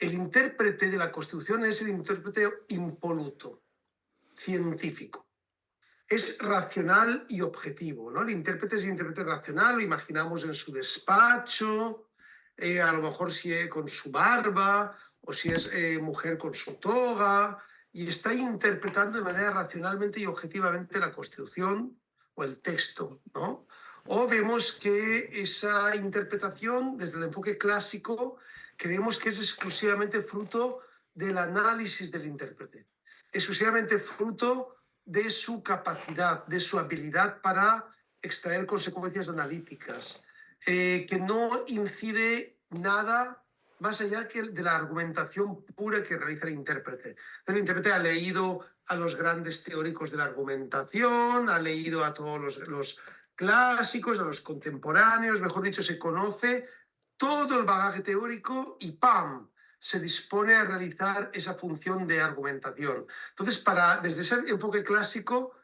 El intérprete de la Constitución es el intérprete impoluto, científico. Es racional y objetivo, ¿no? El intérprete es intérprete racional, lo imaginamos en su despacho, a lo mejor si es con su barba, o si es mujer con su toga, y está interpretando de manera racionalmente y objetivamente la Constitución o el texto, ¿no? O vemos que esa interpretación, desde el enfoque clásico, creemos que es exclusivamente fruto del análisis del intérprete, exclusivamente fruto de su capacidad, de su habilidad para extraer consecuencias analíticas, que no incide nada más allá que de la argumentación pura que realiza el intérprete. El intérprete ha leído a los grandes teóricos de la argumentación, ha leído a todos los clásicos, a los contemporáneos, mejor dicho, se conoce todo el bagaje teórico y ¡pam!, se dispone a realizar esa función de argumentación. Entonces, desde ese enfoque clásico,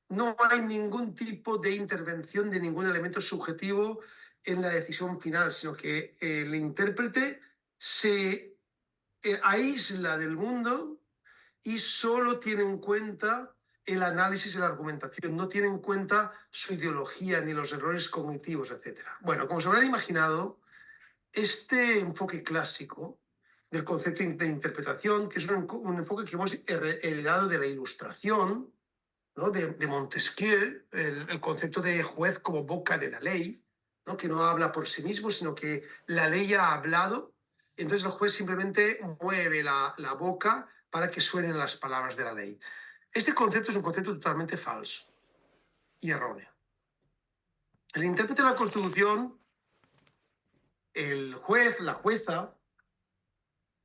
no hay ningún tipo de intervención de ningún elemento subjetivo en la decisión final, sino que el intérprete se aísla del mundo y solo tiene en cuenta el análisis y la argumentación, no tiene en cuenta su ideología ni los errores cognitivos, etc. Bueno, como se habrán imaginado, este enfoque clásico del concepto de interpretación, que es un enfoque que hemos heredado de la Ilustración, ¿no? de Montesquieu, el concepto de juez como boca de la ley, ¿no? Que no habla por sí mismo, sino que la ley ha hablado, entonces el juez simplemente mueve la boca para que suenen las palabras de la ley. Este concepto es un concepto totalmente falso y erróneo. El intérprete de la Constitución, el juez, la jueza,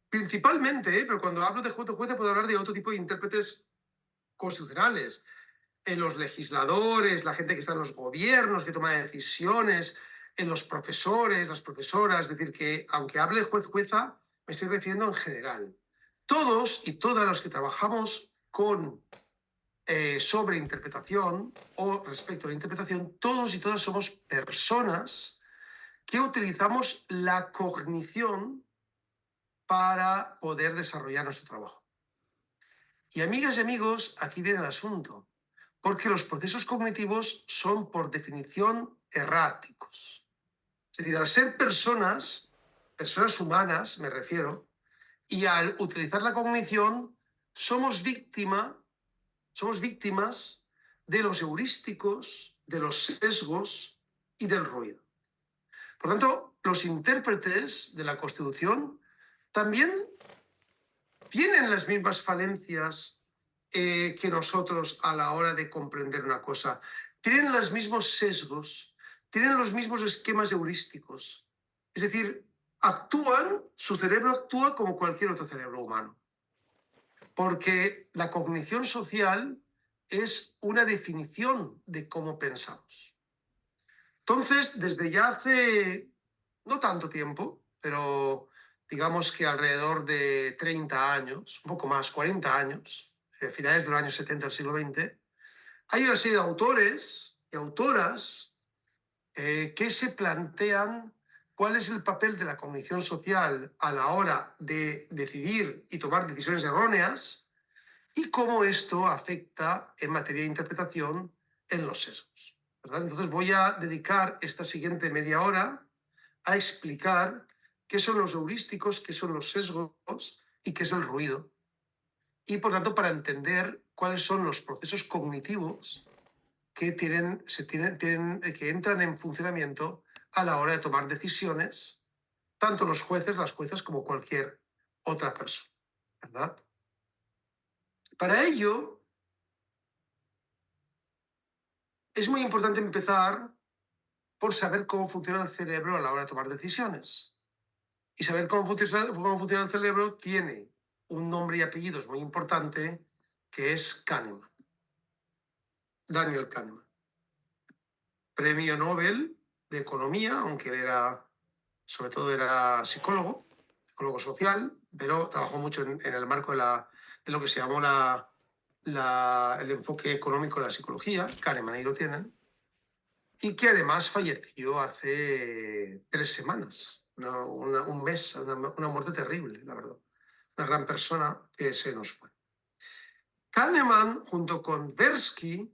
principalmente, pero cuando hablo de juez o jueza puedo hablar de otro tipo de intérpretes constitucionales. En los legisladores, la gente que está en los gobiernos, que toma decisiones, en los profesores, las profesoras, es decir, que aunque hable juez, jueza, me estoy refiriendo en general. Todos y todas los que trabajamos sobre interpretación o respecto a la interpretación, todos y todas somos personas que utilizamos la cognición para poder desarrollar nuestro trabajo. Y amigas y amigos, aquí viene el asunto, porque los procesos cognitivos son por definición erráticos. Es decir, al ser personas humanas me refiero, y al utilizar la cognición somos víctimas de los heurísticos, de los sesgos y del ruido. Por tanto, los intérpretes de la Constitución también tienen las mismas falencias que nosotros a la hora de comprender una cosa. Tienen los mismos sesgos, tienen los mismos esquemas heurísticos. Es decir, su cerebro actúa como cualquier otro cerebro humano. Porque la cognición social es una definición de cómo pensamos. Entonces, desde ya hace no tanto tiempo, pero digamos que alrededor de 30 años, un poco más, 40 años, finales de los años 70 del siglo XX, hay una serie de autores y autoras que se plantean cuál es el papel de la cognición social a la hora de decidir y tomar decisiones erróneas y cómo esto afecta en materia de interpretación en los sesgos, ¿verdad? Entonces voy a dedicar esta siguiente media hora a explicar qué son los heurísticos, qué son los sesgos y qué es el ruido. Y por tanto, para entender cuáles son los procesos cognitivos que que entran en funcionamiento a la hora de tomar decisiones, tanto los jueces, las juezas, como cualquier otra persona, ¿verdad? Para ello, es muy importante empezar por saber cómo funciona el cerebro a la hora de tomar decisiones. Y saber cómo funciona el cerebro tiene un nombre y apellidos muy importante, que es Kahneman. Daniel Kahneman. Premio Nobel de Economía, aunque sobre todo era psicólogo social, pero trabajó mucho en el marco de lo que se llamó el enfoque económico de la psicología. Kahneman, ahí lo tienen. Y que además falleció hace 3 semanas, un mes, una muerte terrible, la verdad. una gran persona que se nos fue. Kahneman, junto con Tversky,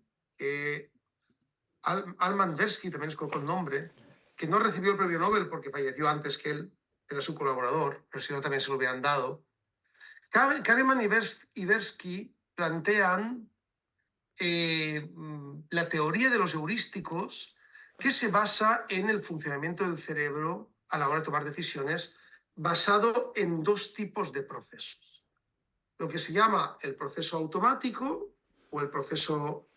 Alman Tversky también es con nombre, que no recibió el premio Nobel porque falleció antes que él, era su colaborador, pero si no también se lo hubieran dado. Kahneman y Tversky plantean la teoría de los heurísticos, que se basa en el funcionamiento del cerebro a la hora de tomar decisiones, basado en dos tipos de procesos. Lo que se llama el proceso automático o el proceso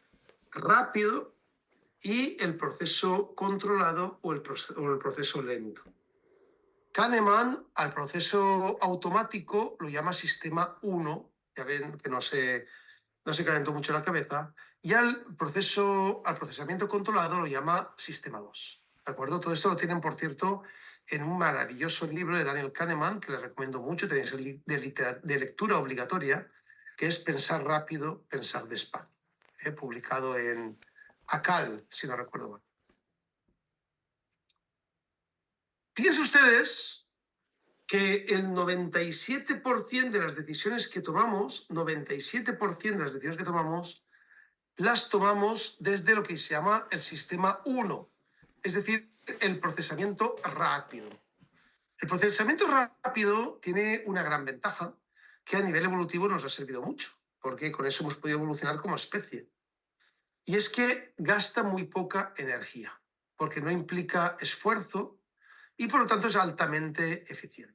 rápido y el proceso controlado o el proceso lento. Kahneman al proceso automático lo llama sistema 1, ya ven que no se calentó mucho la cabeza, y al procesamiento controlado lo llama sistema 2. ¿De acuerdo? Todo esto lo tienen, por cierto, en un maravilloso libro de Daniel Kahneman, que les recomiendo mucho, tenéis de lectura obligatoria, que es Pensar rápido, pensar despacio, publicado en ACAL, si no recuerdo mal. Fíjense ustedes que el 97% de las decisiones que tomamos, 97% de las decisiones que tomamos, las tomamos desde lo que se llama el sistema 1, es decir, el procesamiento rápido. El procesamiento rápido tiene una gran ventaja que a nivel evolutivo nos ha servido mucho, porque con eso hemos podido evolucionar como especie. Y es que gasta muy poca energía, porque no implica esfuerzo y por lo tanto es altamente eficiente.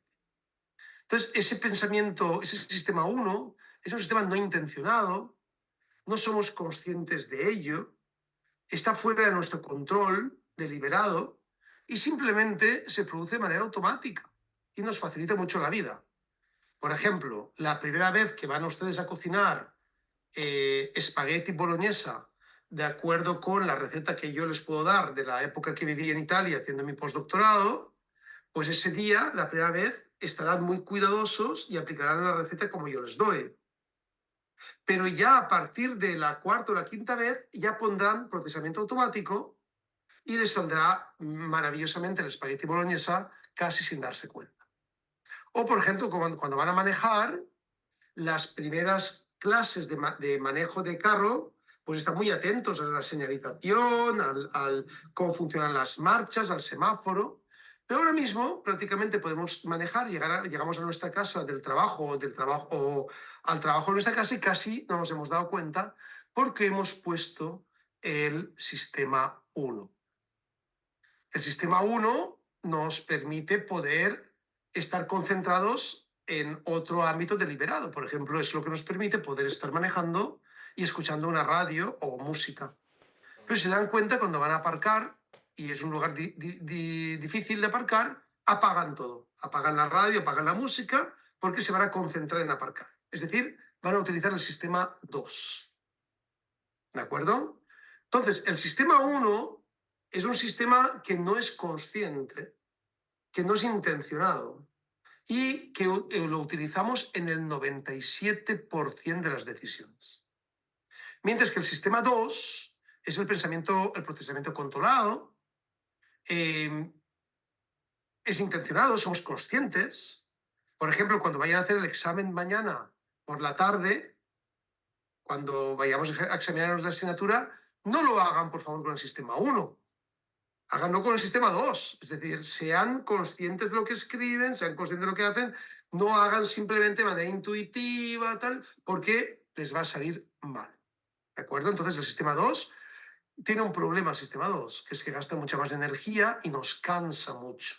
Entonces, ese pensamiento, ese sistema 1, es un sistema no intencionado, no somos conscientes de ello, está fuera de nuestro control deliberado y simplemente se produce de manera automática y nos facilita mucho la vida. Por ejemplo, la primera vez que van ustedes a cocinar espagueti boloñesa de acuerdo con la receta que yo les puedo dar de la época que viví en Italia haciendo mi postdoctorado, pues ese día, la primera vez, estarán muy cuidadosos y aplicarán la receta como yo les doy. Pero ya a partir de la cuarta o la quinta vez, ya pondrán procesamiento automático y les saldrá maravillosamente el espagueti boloñesa casi sin darse cuenta. O, por ejemplo, cuando van a manejar, las primeras clases de manejo de carro, pues están muy atentos a la señalización, al cómo funcionan las marchas, al semáforo. Pero ahora mismo prácticamente podemos manejar, llegamos a nuestra casa del trabajo o al trabajo de nuestra casa y casi no nos hemos dado cuenta porque hemos puesto el sistema 1. El sistema 1 nos permite poder estar concentrados en otro ámbito deliberado. Por ejemplo, es lo que nos permite poder estar manejando y escuchando una radio o música. Pero si se dan cuenta, cuando van a aparcar, y es un lugar difícil de aparcar, apagan todo. Apagan la radio, apagan la música, porque se van a concentrar en aparcar. Es decir, van a utilizar el sistema 2. ¿De acuerdo? Entonces, el sistema 1 es un sistema que no es consciente, que no es intencionado y que lo utilizamos en el 97% de las decisiones. Mientras que el sistema 2 es el procesamiento controlado, es intencionado, somos conscientes. Por ejemplo, cuando vayan a hacer el examen mañana por la tarde, cuando vayamos a examinarnos la asignatura, no lo hagan, por favor, con el sistema 1. Háganlo con el sistema 2. Es decir, sean conscientes de lo que escriben, sean conscientes de lo que hacen, no hagan simplemente de manera intuitiva, tal, porque les va a salir mal. ¿De acuerdo? Entonces, el sistema 2 tiene un problema, el sistema 2, que es que gasta mucha más energía y nos cansa mucho.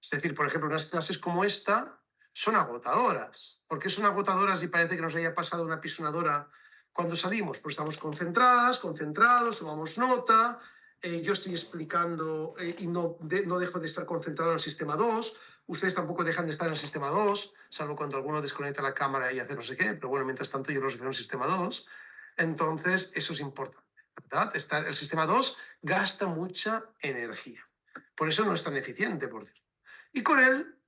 Es decir, por ejemplo, unas clases como esta son agotadoras. ¿Por qué son agotadoras y parece que nos haya pasado una pisonadora cuando salimos? Pues estamos concentrados, tomamos nota, yo estoy explicando y no dejo de estar concentrado en el sistema 2, ustedes tampoco dejan de estar en el sistema 2, salvo cuando alguno desconecta la cámara y hace no sé qué, pero bueno, mientras tanto yo los veo en el sistema 2. Entonces, eso es importante, ¿verdad? El sistema 2 gasta mucha energía. Por eso no es tan eficiente, por cierto. Y con él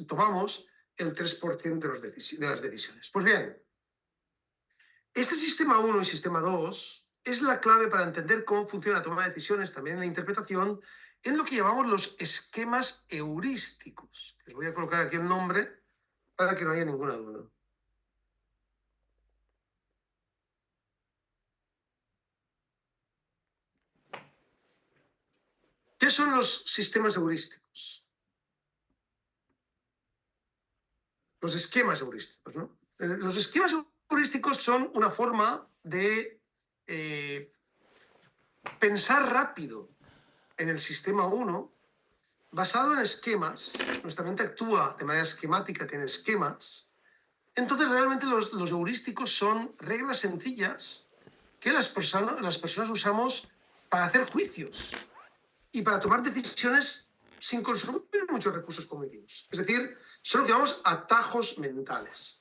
tomamos el 3% de las decisiones. Pues bien, este sistema 1 y sistema 2 es la clave para entender cómo funciona la toma de decisiones, también en la interpretación en lo que llamamos los esquemas heurísticos. Les voy a colocar aquí el nombre para que no haya ninguna duda. ¿Qué son los sistemas heurísticos? Los esquemas heurísticos, ¿no? Los esquemas heurísticos son una forma de pensar rápido en el sistema 1 basado en esquemas. Nuestra mente actúa de manera esquemática, tiene esquemas. Entonces, realmente los heurísticos son reglas sencillas que las personas usamos para hacer juicios y para tomar decisiones sin consumir muchos recursos cognitivos. Es decir, son lo que llamamos atajos mentales,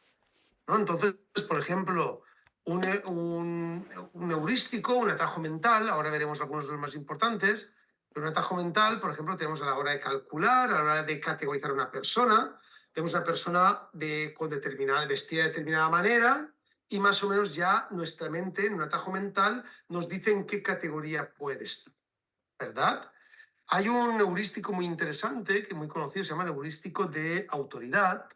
¿no? Entonces, por ejemplo, un heurístico, un atajo mental, ahora veremos algunos de los más importantes, pero un atajo mental, por ejemplo, tenemos a la hora de calcular, a la hora de categorizar a una persona, tenemos una persona vestida de determinada manera y más o menos ya nuestra mente, en un atajo mental, nos dice en qué categoría puede estar, ¿verdad? Hay un heurístico muy interesante, que muy conocido, se llama el heurístico de autoridad,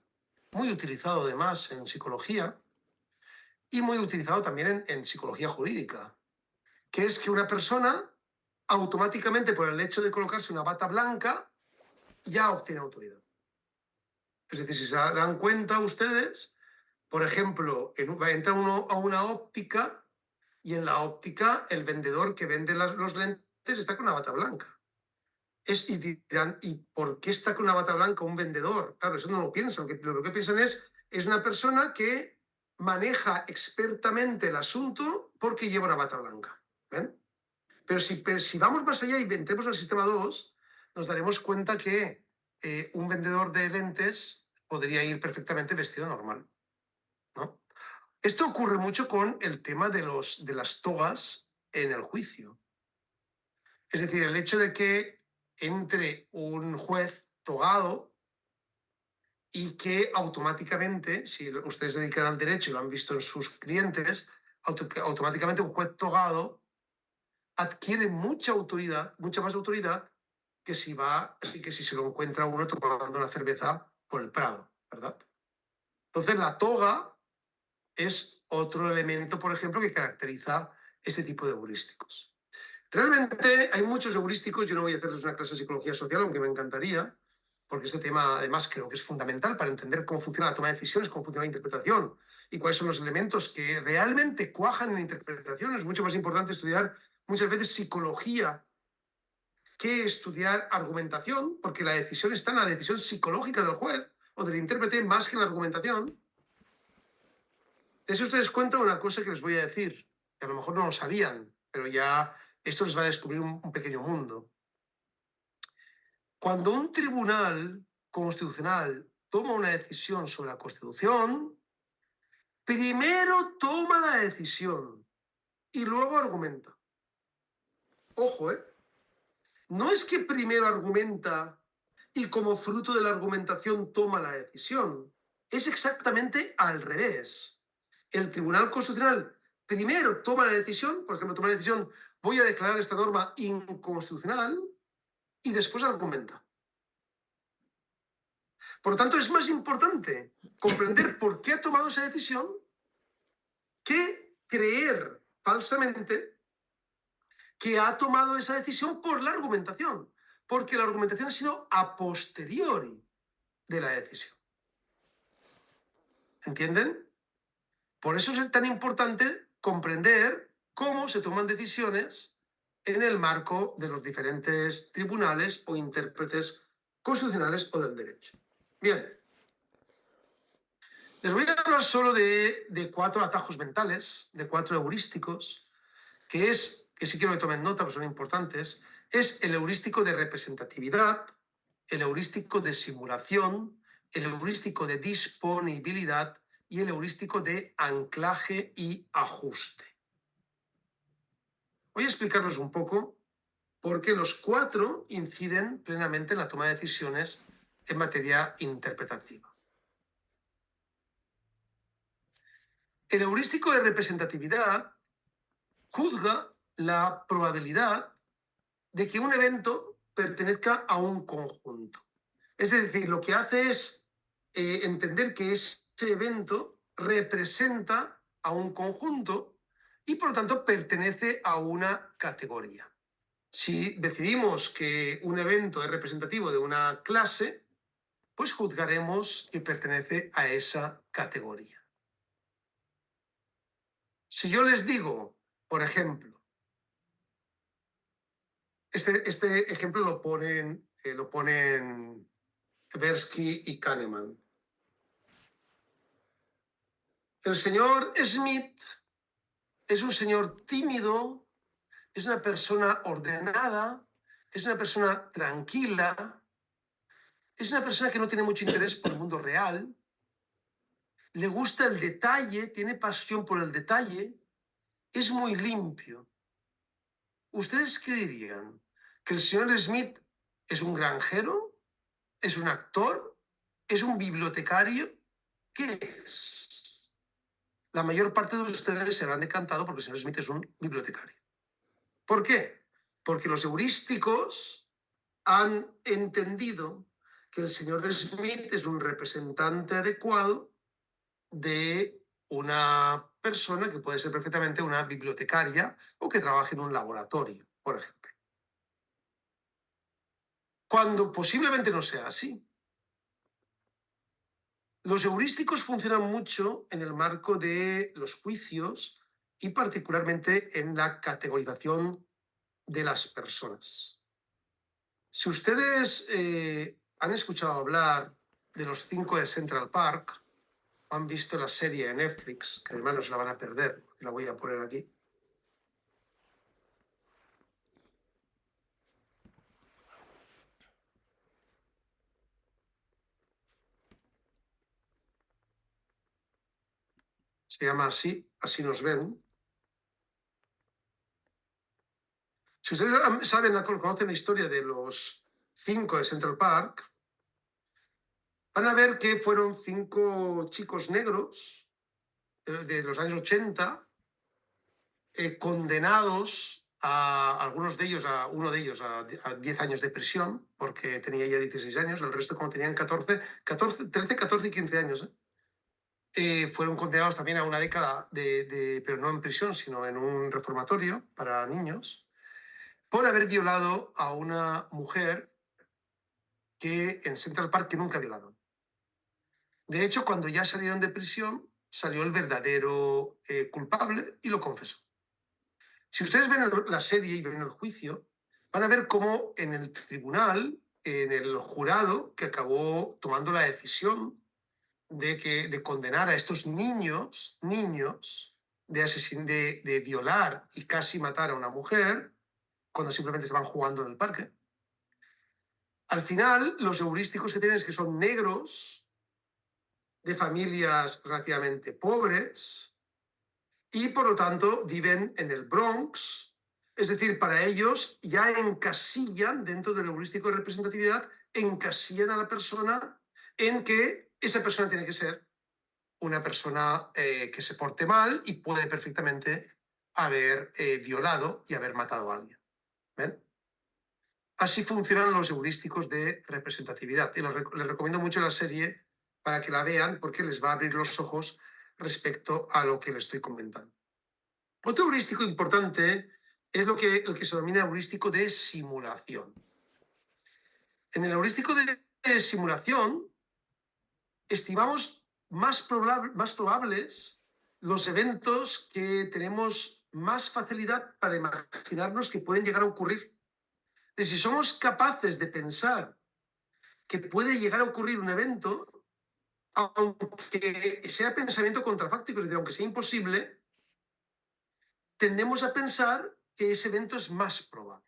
muy utilizado además en psicología y muy utilizado también en psicología jurídica, que es que una persona automáticamente por el hecho de colocarse una bata blanca ya obtiene autoridad. Es decir, si se dan cuenta ustedes, por ejemplo, entra uno a una óptica y en la óptica el vendedor que vende los lentes está con una bata blanca. Y dirán, ¿y por qué está con una bata blanca un vendedor? Claro, eso no lo piensan. Lo que piensan es una persona que maneja expertamente el asunto porque lleva una bata blanca. ¿Ven? Pero si vamos más allá y entremos al sistema 2, nos daremos cuenta que un vendedor de lentes podría ir perfectamente vestido normal, ¿no? Esto ocurre mucho con el tema de las togas en el juicio. Es decir, el hecho de que entre un juez togado y que automáticamente, si ustedes se dedican al derecho y lo han visto en sus clientes, automáticamente un juez togado adquiere mucha autoridad, mucha más autoridad que si se lo encuentra uno tomando una cerveza por el Prado, ¿verdad? Entonces la toga es otro elemento, por ejemplo, que caracteriza este tipo de heurísticos. Realmente hay muchos heurísticos, yo no voy a hacerles una clase de psicología social, aunque me encantaría, porque este tema además creo que es fundamental para entender cómo funciona la toma de decisiones, cómo funciona la interpretación y cuáles son los elementos que realmente cuajan en la interpretación. Es mucho más importante estudiar muchas veces psicología que estudiar argumentación, porque la decisión está en la decisión psicológica del juez o del intérprete más que en la argumentación. De eso ustedes cuentan una cosa que les voy a decir, que a lo mejor no lo sabían, pero ya esto les va a descubrir un pequeño mundo. Cuando un tribunal constitucional toma una decisión sobre la Constitución, primero toma la decisión y luego argumenta. Ojo, ¿eh? No es que primero argumenta y como fruto de la argumentación toma la decisión. Es exactamente al revés. El Tribunal Constitucional primero toma la decisión, por ejemplo, toma la decisión, voy a declarar esta norma inconstitucional y después argumenta. Por lo tanto, es más importante comprender por qué ha tomado esa decisión que creer falsamente que ha tomado esa decisión por la argumentación, porque la argumentación ha sido a posteriori de la decisión. ¿Entienden? Por eso es tan importante comprender cómo se toman decisiones en el marco de los diferentes tribunales o intérpretes constitucionales o del derecho. Bien. Les voy a hablar solo de 4 atajos mentales, de 4 heurísticos, que sí quiero que tomen nota, porque son importantes, es el heurístico de representatividad, el heurístico de simulación, el heurístico de disponibilidad y el heurístico de anclaje y ajuste. Voy a explicarlos un poco porque los 4 inciden plenamente en la toma de decisiones en materia interpretativa. El heurístico de representatividad juzga la probabilidad de que un evento pertenezca a un conjunto. Es decir, lo que hace es entender que ese evento representa a un conjunto y por lo tanto pertenece a una categoría. Si decidimos que un evento es representativo de una clase, pues juzgaremos que pertenece a esa categoría. Si yo les digo, por ejemplo, este ejemplo lo ponen Tversky y Kahneman. El señor Smith es un señor tímido, es una persona ordenada, es una persona tranquila, es una persona que no tiene mucho interés por el mundo real, le gusta el detalle, tiene pasión por el detalle, es muy limpio. ¿Ustedes qué dirían? ¿Que el señor Smith es un granjero? ¿Es un actor? ¿Es un bibliotecario? ¿Qué es? La mayor parte de ustedes se habrán decantado porque el señor Smith es un bibliotecario. ¿Por qué? Porque los heurísticos han entendido que el señor Smith es un representante adecuado de una persona que puede ser perfectamente una bibliotecaria o que trabaje en un laboratorio, por ejemplo. Cuando posiblemente no sea así. Los heurísticos funcionan mucho en el marco de los juicios y particularmente en la categorización de las personas. Si ustedes han escuchado hablar de los 5 de Central Park, han visto la serie de Netflix, que además no se la van a perder, la voy a poner aquí. Se llama así, Así nos ven. Si ustedes conocen la historia de los 5 de Central Park, van a ver que fueron 5 chicos negros de los años 80, condenados a algunos de ellos, uno de ellos a 10 años de prisión, porque tenía ya 16 años, el resto como tenían 13, 14 y 15 años. Fueron condenados también a una década, pero no en prisión, sino en un reformatorio para niños, por haber violado a una mujer que en Central Park que nunca violaron. De hecho, cuando ya salieron de prisión, salió el verdadero culpable y lo confesó. Si ustedes ven la serie y ven el juicio, van a ver cómo en el tribunal, en el jurado que acabó tomando la decisión de condenar a estos niños de violar y casi matar a una mujer cuando simplemente estaban jugando en el parque. Al final, los heurísticos que tienen es que son negros, de familias relativamente pobres, y por lo tanto viven en el Bronx. Es decir, para ellos ya encasillan dentro del heurístico de representatividad, encasillan a la persona en que esa persona tiene que ser una persona que se porte mal y puede perfectamente haber violado y haber matado a alguien. ¿Ven? Así funcionan los heurísticos de representatividad. Y les recomiendo mucho la serie para que la vean porque les va a abrir los ojos respecto a lo que les estoy comentando. Otro heurístico importante es el que se denomina heurístico de simulación. En el heurístico de simulación estimamos más probables los eventos que tenemos más facilidad para imaginarnos que pueden llegar a ocurrir. Si somos capaces de pensar que puede llegar a ocurrir un evento, aunque sea pensamiento contrafáctico, es decir, aunque sea imposible, tendemos a pensar que ese evento es más probable,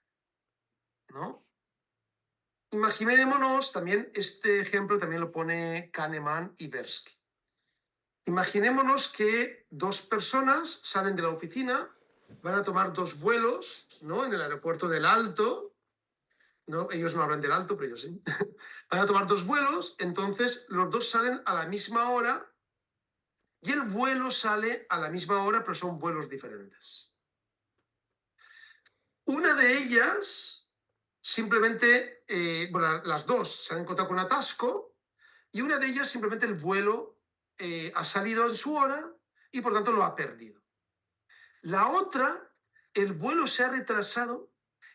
¿no? Imaginémonos también, este ejemplo también lo pone Kahneman y Tversky. Imaginémonos que 2 personas salen de la oficina, van a tomar 2 vuelos, ¿no? En el aeropuerto del Alto, ¿no? Ellos no hablan del Alto, pero ellos sí. Van a tomar 2 vuelos, entonces los 2 salen a la misma hora y el vuelo sale a la misma hora, pero son vuelos diferentes. Una de ellas simplemente, bueno, las dos se han encontrado con un atasco y una de ellas simplemente el vuelo ha salido en su hora y por tanto lo ha perdido. La otra, el vuelo se ha retrasado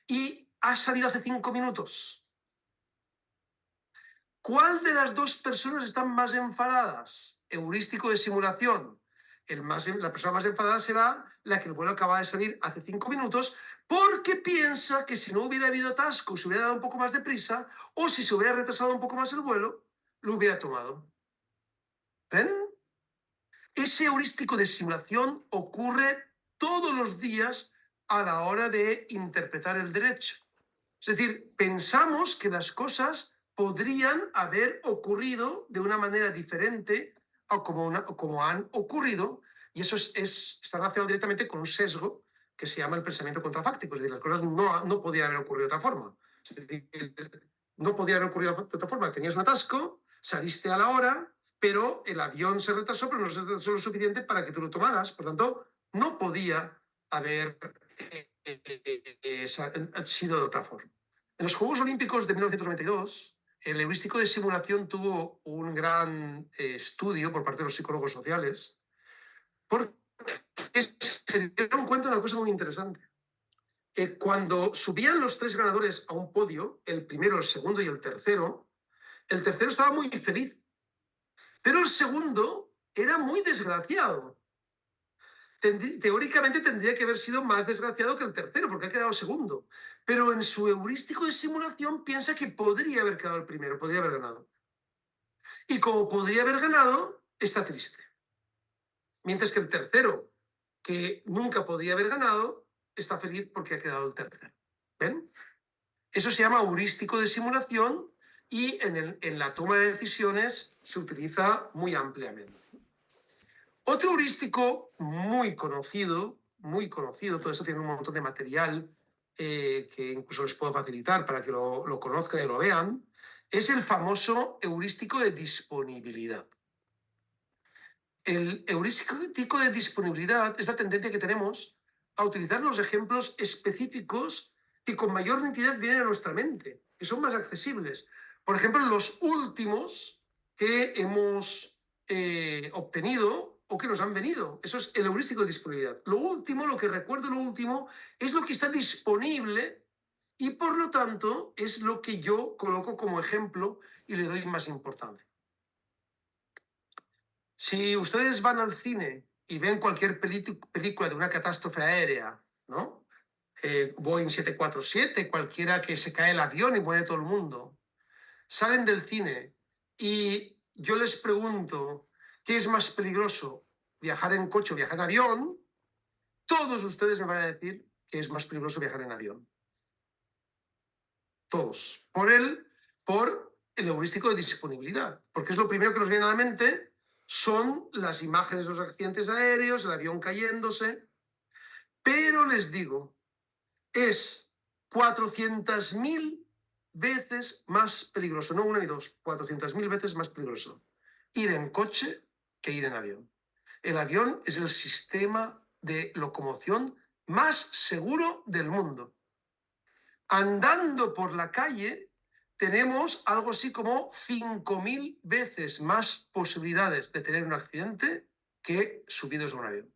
y ha salido hace 5 minutos. ¿Cuál de las dos personas están más enfadadas? Heurístico de simulación. La persona más enfadada será la que el vuelo acaba de salir hace 5 minutos porque piensa que si no hubiera habido atasco, se hubiera dado un poco más de prisa o si se hubiera retrasado un poco más el vuelo, lo hubiera tomado. ¿Ven? Ese heurístico de simulación ocurre todos los días a la hora de interpretar el derecho. Es decir, pensamos que las cosas podrían haber ocurrido de una manera diferente o como han ocurrido, y eso está relacionado directamente con un sesgo que se llama el pensamiento contrafáctico. Es decir, las cosas no podían haber ocurrido de otra forma. Es decir, no podían haber ocurrido de otra forma. Tenías un atasco, saliste a la hora, pero el avión se retrasó, pero no se retrasó lo suficiente para que tú lo tomaras. Por tanto, no podía haber sido de otra forma. En los Juegos Olímpicos de 1992, el heurístico de simulación tuvo un gran estudio por parte de los psicólogos sociales, porque se dieron cuenta de una cosa muy interesante. Cuando subían los tres ganadores a un podio, el primero, el segundo y el tercero estaba muy feliz, pero el segundo era muy desgraciado. Teóricamente tendría que haber sido más desgraciado que el tercero, porque ha quedado segundo. Pero en su heurístico de simulación piensa que podría haber quedado el primero, podría haber ganado. Y como podría haber ganado, está triste. Mientras que el tercero, que nunca podía haber ganado, está feliz porque ha quedado el tercero. ¿Ven? Eso se llama heurístico de simulación y en la toma de decisiones se utiliza muy ampliamente. Otro heurístico muy conocido, todo esto tiene un montón de material que incluso les puedo facilitar para que lo conozcan y lo vean, es el famoso heurístico de disponibilidad. El heurístico de disponibilidad es la tendencia que tenemos a utilizar los ejemplos específicos que con mayor nitidez vienen a nuestra mente, que son más accesibles. Por ejemplo, los últimos que hemos obtenido o que nos han venido. Eso es el heurístico de disponibilidad. Lo último, lo que recuerdo, lo último, es lo que está disponible y por lo tanto es lo que yo coloco como ejemplo y le doy más importancia. Si ustedes van al cine y ven cualquier película de una catástrofe aérea, ¿no? Boeing 747, cualquiera que se cae el avión y muere todo el mundo, salen del cine y yo les pregunto, ¿qué es más peligroso? ¿Viajar en coche o viajar en avión? Todos ustedes me van a decir que es más peligroso viajar en avión. Todos. Por el heurístico de disponibilidad. Porque es lo primero que nos viene a la mente, son las imágenes de los accidentes aéreos, el avión cayéndose. Pero les digo, es 400.000 veces más peligroso, no una ni dos, 400.000 veces más peligroso ir en coche que ir en avión. El avión es el sistema de locomoción más seguro del mundo. Andando por la calle tenemos algo así como 5.000 veces más posibilidades de tener un accidente que subidos a un avión.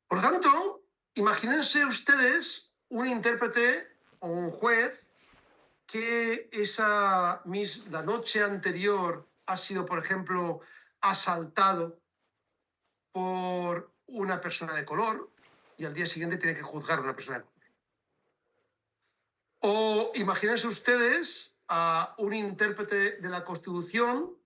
Por lo tanto, imagínense ustedes un intérprete o un juez que la noche anterior ha sido, por ejemplo, asaltado por una persona de color y al día siguiente tiene que juzgar a una persona de color. O imagínense ustedes a un intérprete de la Constitución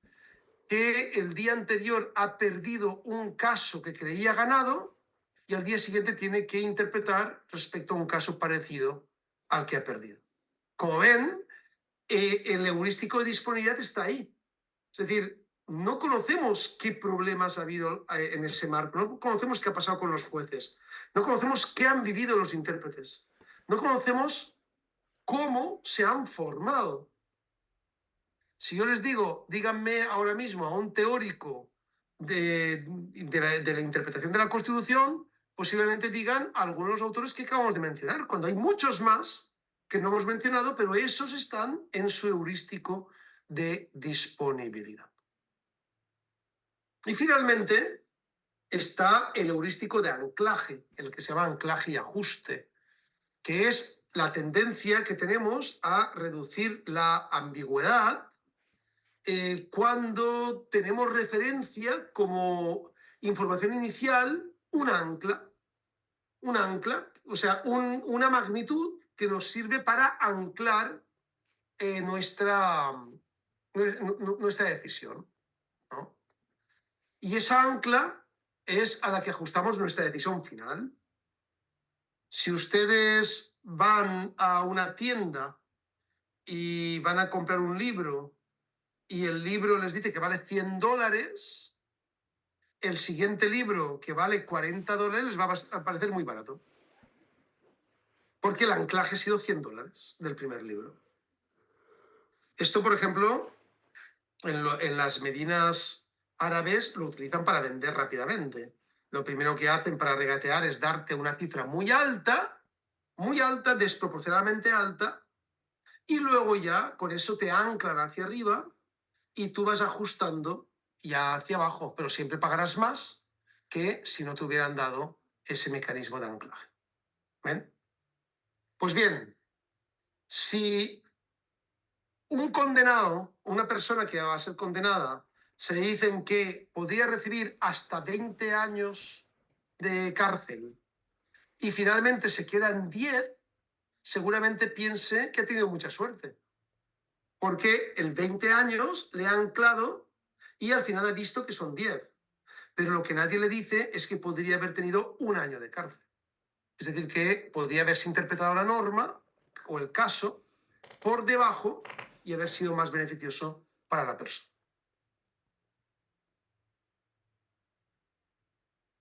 que el día anterior ha perdido un caso que creía ganado y al día siguiente tiene que interpretar respecto a un caso parecido al que ha perdido. Como ven, el heurístico de disponibilidad está ahí. Es decir, no conocemos qué problemas ha habido en ese marco, no conocemos qué ha pasado con los jueces, no conocemos qué han vivido los intérpretes, no conocemos cómo se han formado. Si yo les digo, díganme ahora mismo a un teórico de la interpretación de la Constitución, posiblemente digan algunos autores que acabamos de mencionar, cuando hay muchos más que no hemos mencionado, pero esos están en su heurístico de disponibilidad. Y finalmente está el heurístico de anclaje, el que se llama anclaje y ajuste, que es la tendencia que tenemos a reducir la ambigüedad cuando tenemos referencia como información inicial un ancla, o sea, una magnitud que nos sirve para anclar nuestra decisión, ¿no? Y esa ancla es a la que ajustamos nuestra decisión final. Si ustedes van a una tienda y van a comprar un libro y el libro les dice que vale $100, el siguiente libro que vale $40 les va a parecer muy barato. Porque el anclaje ha sido $100 del primer libro. Esto, por ejemplo, en las medinas árabes lo utilizan para vender rápidamente. Lo primero que hacen para regatear es darte una cifra muy alta, desproporcionadamente alta, y luego ya con eso te anclan hacia arriba y tú vas ajustando ya hacia abajo, pero siempre pagarás más que si no te hubieran dado ese mecanismo de anclaje. ¿Ven? Pues bien, si un condenado, una persona que va a ser condenada, se dicen que podría recibir hasta 20 años de cárcel y finalmente se quedan 10, seguramente piense que ha tenido mucha suerte. Porque el 20 años le ha anclado y al final ha visto que son 10. Pero lo que nadie le dice es que podría haber tenido 1 año de cárcel. Es decir, que podría haberse interpretado la norma o el caso por debajo y haber sido más beneficioso para la persona.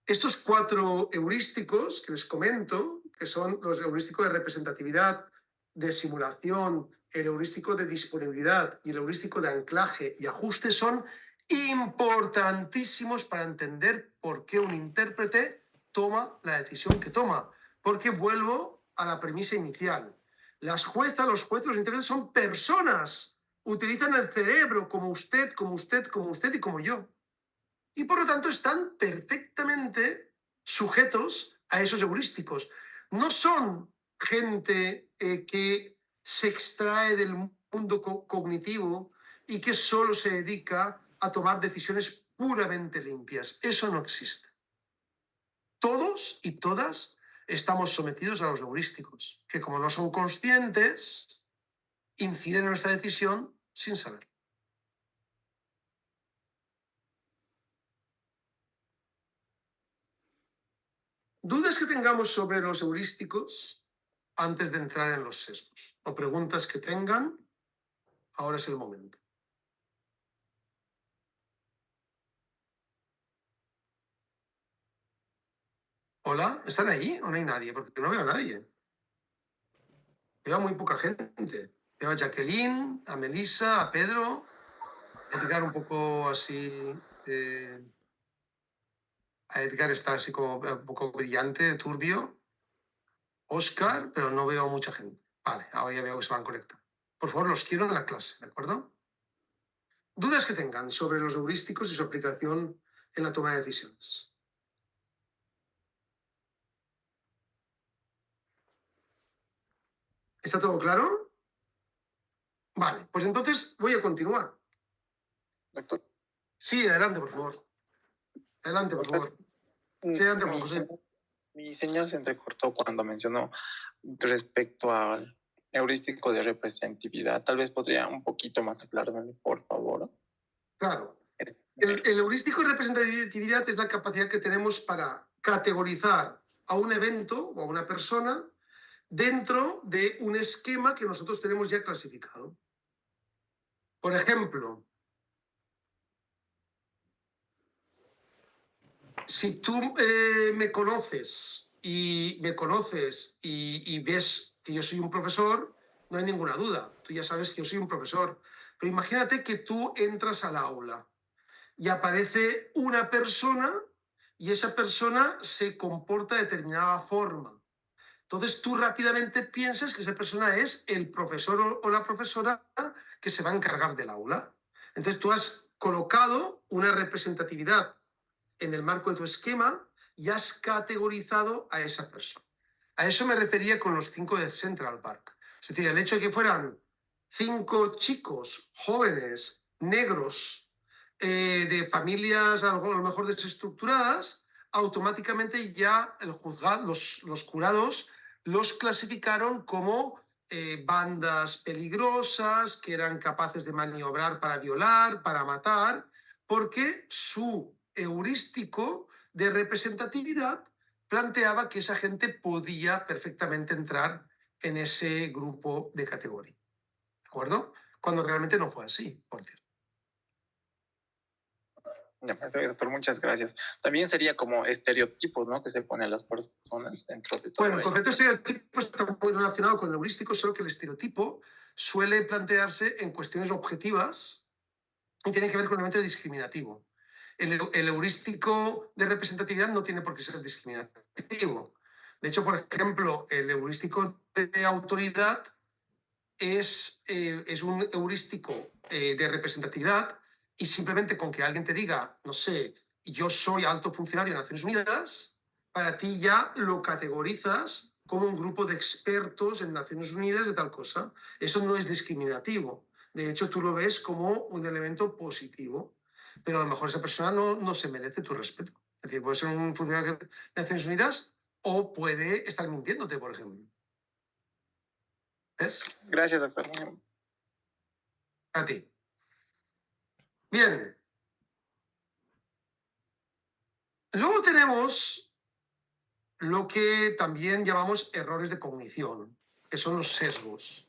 Estos 4 heurísticos que les comento, que son los heurísticos de representatividad, de simulación, el heurístico de disponibilidad y el heurístico de anclaje y ajuste, son importantísimos para entender por qué un intérprete toma la decisión que toma. Porque vuelvo a la premisa inicial. Las juezas, los jueces, los intérpretes son personas. Utilizan el cerebro como usted y como yo. Y por lo tanto están perfectamente sujetos a esos heurísticos. No son gente que se extrae del mundo cognitivo y que solo se dedica a tomar decisiones puramente limpias. Eso no existe. Todos y todas estamos sometidos a los heurísticos, que como no son conscientes, inciden en nuestra decisión sin saber. Dudas que tengamos sobre los heurísticos antes de entrar en los sesgos, o preguntas que tengan, ahora es el momento. Hola, ¿están ahí o no hay nadie? Porque no veo a nadie. Veo a muy poca gente. Veo a Jacqueline, a Melissa, a Pedro. Edgar un poco así... a Edgar está así como un poco brillante, turbio. Oscar, pero no veo a mucha gente. Vale, ahora ya veo que se van conectando. Por favor, los quiero en la clase, ¿de acuerdo? Dudas que tengan sobre los heurísticos y su aplicación en la toma de decisiones. ¿Está todo claro? Vale, pues entonces voy a continuar. Doctor. Sí, adelante, por favor. Adelante, por favor. Sí, adelante, Juan José. Mi señal se entrecortó cuando mencionó respecto al heurístico de representatividad. Tal vez podría un poquito más aclararme, por favor. Claro. El heurístico de representatividad es la capacidad que tenemos para categorizar a un evento o a una persona dentro de un esquema que nosotros tenemos ya clasificado. Por ejemplo, si tú me conoces y ves que yo soy un profesor, no hay ninguna duda. Tú ya sabes que yo soy un profesor. Pero imagínate que tú entras al aula y aparece una persona y esa persona se comporta de determinada forma. Entonces tú rápidamente piensas que esa persona es el profesor o la profesora que se va a encargar del aula. Entonces tú has colocado una representatividad en el marco de tu esquema y has categorizado a esa persona. A eso me refería con los 5 de Central Park. Es decir, el hecho de que fueran 5 chicos jóvenes, negros, de familias a lo mejor desestructuradas, automáticamente ya el juzgado, los jurados los clasificaron como bandas peligrosas, que eran capaces de maniobrar para violar, para matar, porque su heurístico de representatividad planteaba que esa gente podía perfectamente entrar en ese grupo de categoría. ¿De acuerdo? Cuando realmente no fue así, por cierto. Ya, doctor, muchas gracias. También sería como estereotipos, ¿no? Que se ponen las personas dentro de todo Bueno, el ello. concepto de estereotipo está muy relacionado con el heurístico, solo que el estereotipo suele plantearse en cuestiones objetivas y tiene que ver con el elemento discriminativo. El heurístico de representatividad no tiene por qué ser discriminativo. De hecho, por ejemplo, el heurístico de autoridad es un heurístico de representatividad y simplemente con que alguien te diga, no sé, yo soy alto funcionario de Naciones Unidas, para ti ya lo categorizas como un grupo de expertos en Naciones Unidas de tal cosa. Eso no es discriminativo. De hecho, tú lo ves como un elemento positivo, pero a lo mejor esa persona no se merece tu respeto. Es decir, puede ser un funcionario de Naciones Unidas o puede estar mintiéndote, por ejemplo. ¿Ves? Gracias, doctor. A ti. Bien. Luego tenemos lo que también llamamos errores de cognición, que son los sesgos.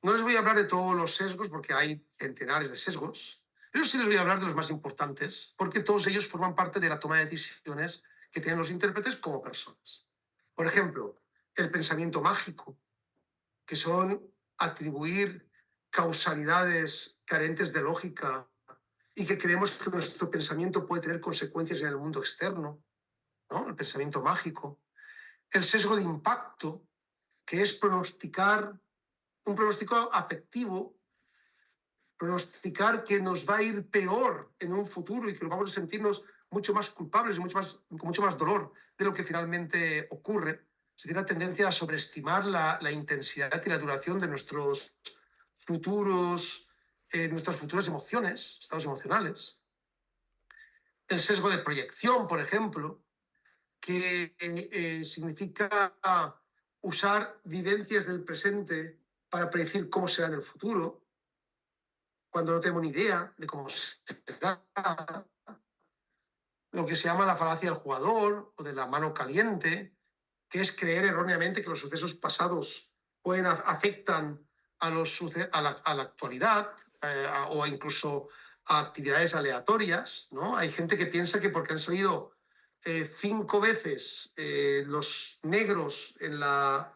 No les voy a hablar de todos los sesgos porque hay centenares de sesgos, pero sí les voy a hablar de los más importantes, porque todos ellos forman parte de la toma de decisiones que tienen los intérpretes como personas. Por ejemplo, el pensamiento mágico, que son atribuir causalidades carentes de lógica y que creemos que nuestro pensamiento puede tener consecuencias en el mundo externo, ¿no? El pensamiento mágico. El sesgo de impacto, que es pronosticar, un pronóstico afectivo, pronosticar que nos va a ir peor en un futuro y que vamos a sentirnos mucho más culpables y con mucho más dolor de lo que finalmente ocurre. Se tiene la tendencia a sobreestimar la intensidad y la duración de nuestras futuras emociones, estados emocionales. El sesgo de proyección, por ejemplo, que significa usar vivencias del presente para predecir cómo será en el futuro, cuando no tenemos ni idea de cómo será. Lo que se llama la falacia del jugador o de la mano caliente, que es creer erróneamente que los sucesos pasados afectan a la actualidad o incluso a actividades aleatorias, ¿no? Hay gente que piensa que porque han salido 5 veces los negros en la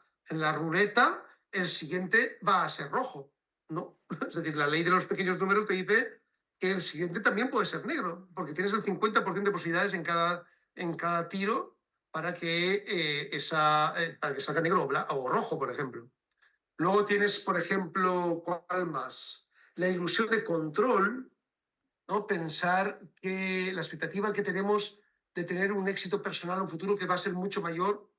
ruleta, el siguiente va a ser rojo, ¿no? Es decir, la ley de los pequeños números te dice que el siguiente también puede ser negro, porque tienes el 50% de posibilidades en cada tiro para que, para que salga negro o rojo, por ejemplo. Luego tienes, por ejemplo, ¿cuál más? La ilusión de control, ¿no? Pensar que la expectativa que tenemos de tener un éxito personal en un futuro que va a ser mucho mayor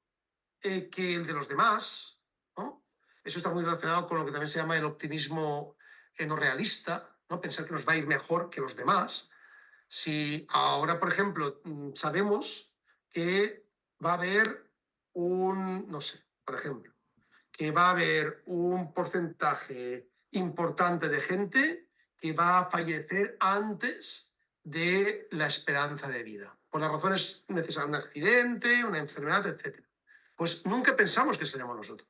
que el de los demás, ¿no? Eso está muy relacionado con lo que también se llama el optimismo no realista, ¿no? Pensar que nos va a ir mejor que los demás. Si ahora, por ejemplo, sabemos que va a haber no sé, por ejemplo, que va a haber un porcentaje importante de gente que va a fallecer antes de la esperanza de vida, por las razones necesarias, un accidente, una enfermedad, etc. Pues nunca pensamos que seremos nosotros.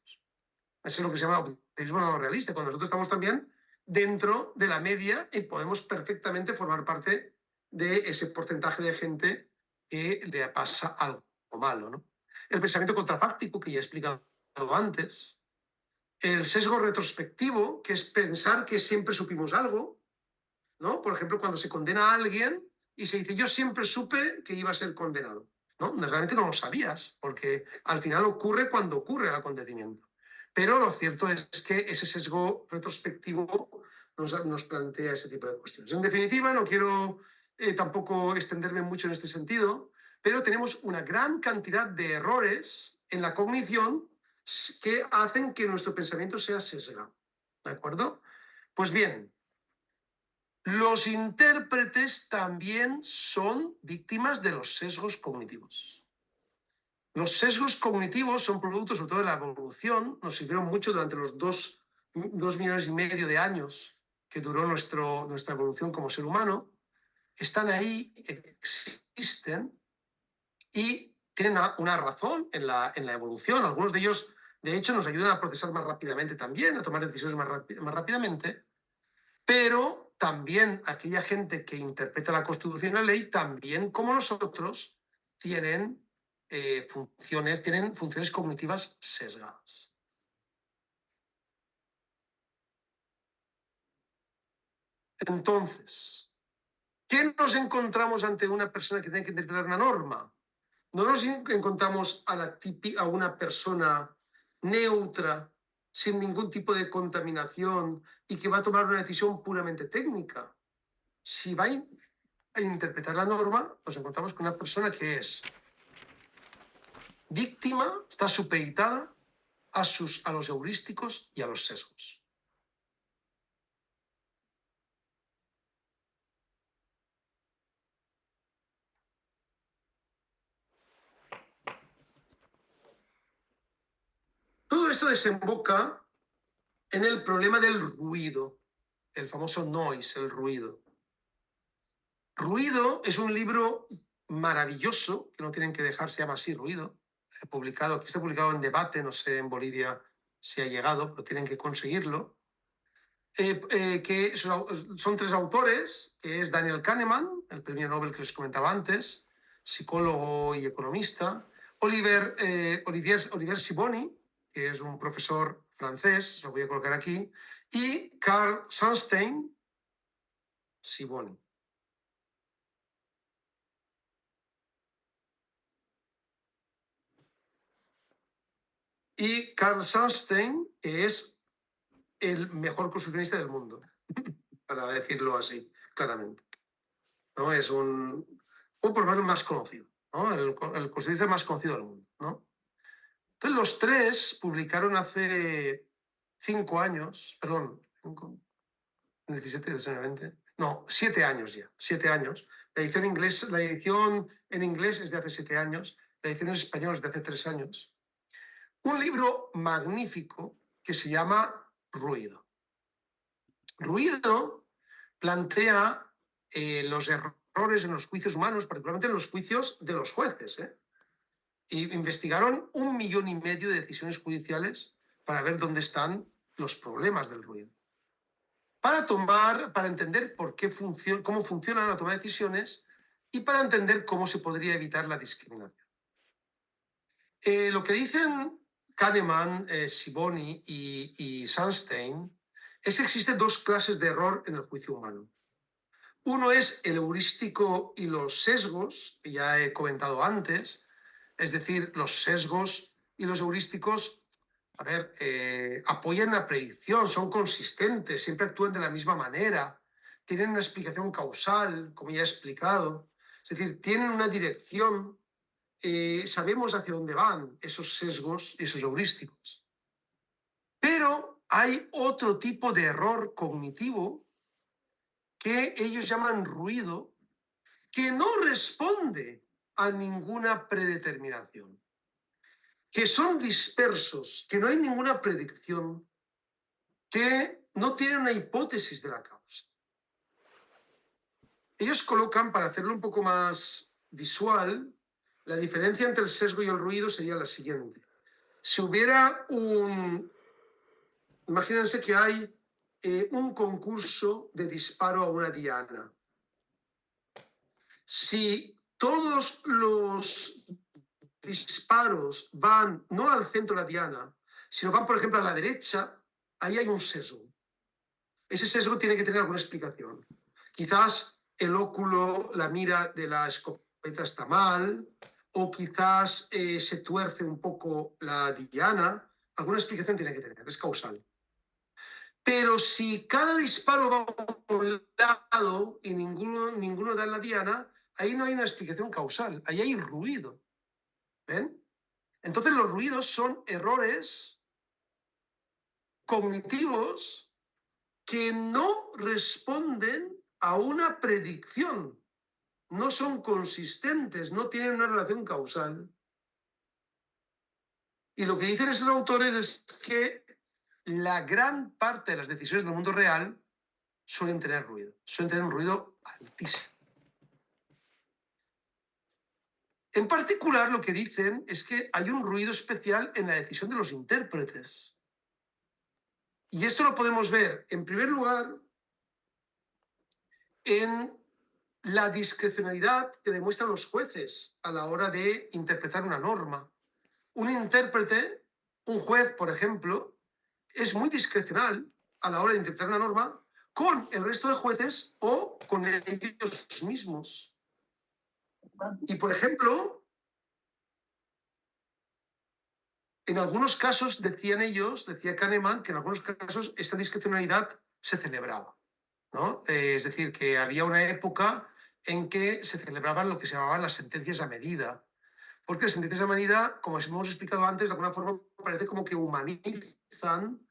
Eso es lo que se llama optimismo no realista, cuando nosotros estamos también dentro de la media y podemos perfectamente formar parte de ese porcentaje de gente que le pasa algo malo, ¿no? El pensamiento contrafáctico, que ya he explicado antes. El sesgo retrospectivo, que es pensar que siempre supimos algo, ¿no? Por ejemplo, cuando se condena a alguien y se dice, yo siempre supe que iba a ser condenado. No, realmente no lo sabías, porque al final ocurre cuando ocurre el acontecimiento. Pero lo cierto es que ese sesgo retrospectivo nos plantea ese tipo de cuestiones. En definitiva, no quiero tampoco extenderme mucho en este sentido, pero tenemos una gran cantidad de errores en la cognición que hacen que nuestro pensamiento sea sesgado. ¿De acuerdo? Pues bien, los intérpretes también son víctimas de los sesgos cognitivos. Los sesgos cognitivos son productos, sobre todo de la evolución, nos sirvieron mucho durante los 2,5 millones de años que duró nuestra evolución como ser humano. Están ahí, existen y tienen una razón en la evolución. Algunos de ellos, de hecho, nos ayudan a procesar más rápidamente también, a tomar decisiones más rápidamente, pero también aquella gente que interpreta la Constitución y la ley, también como nosotros, tienen funciones cognitivas sesgadas. Entonces, ¿qué nos encontramos ante una persona que tiene que interpretar una norma? No nos encontramos a una persona neutra, sin ningún tipo de contaminación y que va a tomar una decisión puramente técnica. Si va a interpretar la norma, nos encontramos con una persona que es víctima, está supeditada a los heurísticos y a los sesgos. Todo esto desemboca en el problema del ruido, el famoso noise, el ruido. Ruido es un libro maravilloso, que no tienen que dejar, se llama así, Ruido, aquí está publicado en Debate, no sé en Bolivia si ha llegado, pero tienen que conseguirlo. Que son 3 autores, que es Daniel Kahneman, el premio Nobel que les comentaba antes, psicólogo y economista, Olivier Sibony, que es un profesor francés, lo voy a colocar aquí, y Carl Sunstein Sibony. Y Carl Sunstein es el mejor construccionista del mundo, para decirlo así, claramente. ¿No? Es o por lo menos el más conocido, ¿no? El construccionista más conocido del mundo, ¿no? Entonces, los 3 publicaron hace 5 años, perdón, 17, 19, no, 7 años ya, 7 años. La edición en inglés es de hace 7 años, la edición en español es de hace 3 años. Un libro magnífico que se llama Ruido. Ruido plantea los errores en los juicios humanos, particularmente en los juicios de los jueces. Y investigaron 1,5 millones de decisiones judiciales para ver dónde están los problemas del ruido. Para entender cómo funciona la toma de decisiones y para entender cómo se podría evitar la discriminación. Lo que dicen Kahneman, Sibony y Sunstein es que existen 2 clases de error en el juicio humano. Uno es el heurístico y los sesgos, que ya he comentado antes, es decir, los sesgos y los heurísticos, apoyan la predicción, son consistentes, siempre actúan de la misma manera, tienen una explicación causal, como ya he explicado, es decir, tienen una dirección, sabemos hacia dónde van esos sesgos y esos heurísticos. Pero hay otro tipo de error cognitivo que ellos llaman ruido, que no responde a ninguna predeterminación, que son dispersos, que no hay ninguna predicción, que no tienen una hipótesis de la causa. Ellos colocan, para hacerlo un poco más visual, la diferencia entre el sesgo y el ruido sería la siguiente. Si hubiera imagínense que hay un concurso de disparo a una diana. Si todos los disparos van no al centro de la diana, sino van, por ejemplo, a la derecha, ahí hay un sesgo. Ese sesgo tiene que tener alguna explicación. Quizás el óculo, la mira de la escopeta está mal, o quizás se tuerce un poco la diana. Alguna explicación tiene que tener, es causal. Pero si cada disparo va por un lado y ninguno da en la diana, ahí no hay una explicación causal, ahí hay ruido. ¿Ven? Entonces los ruidos son errores cognitivos que no responden a una predicción, no son consistentes, no tienen una relación causal. Y lo que dicen estos autores es que la gran parte de las decisiones del mundo real suelen tener un ruido altísimo. En particular, lo que dicen es que hay un ruido especial en la decisión de los intérpretes. Y esto lo podemos ver, en primer lugar, en la discrecionalidad que demuestran los jueces a la hora de interpretar una norma. Un intérprete, un juez, por ejemplo, es muy discrecional a la hora de interpretar una norma con el resto de jueces o con ellos mismos. Y, por ejemplo, en algunos casos decían ellos, decía Kahneman, que en algunos casos esta discrecionalidad se celebraba, ¿no? Es decir, que había una época en que se celebraban lo que se llamaban las sentencias a medida, porque las sentencias a medida, como hemos explicado antes, de alguna forma parece como que humanizan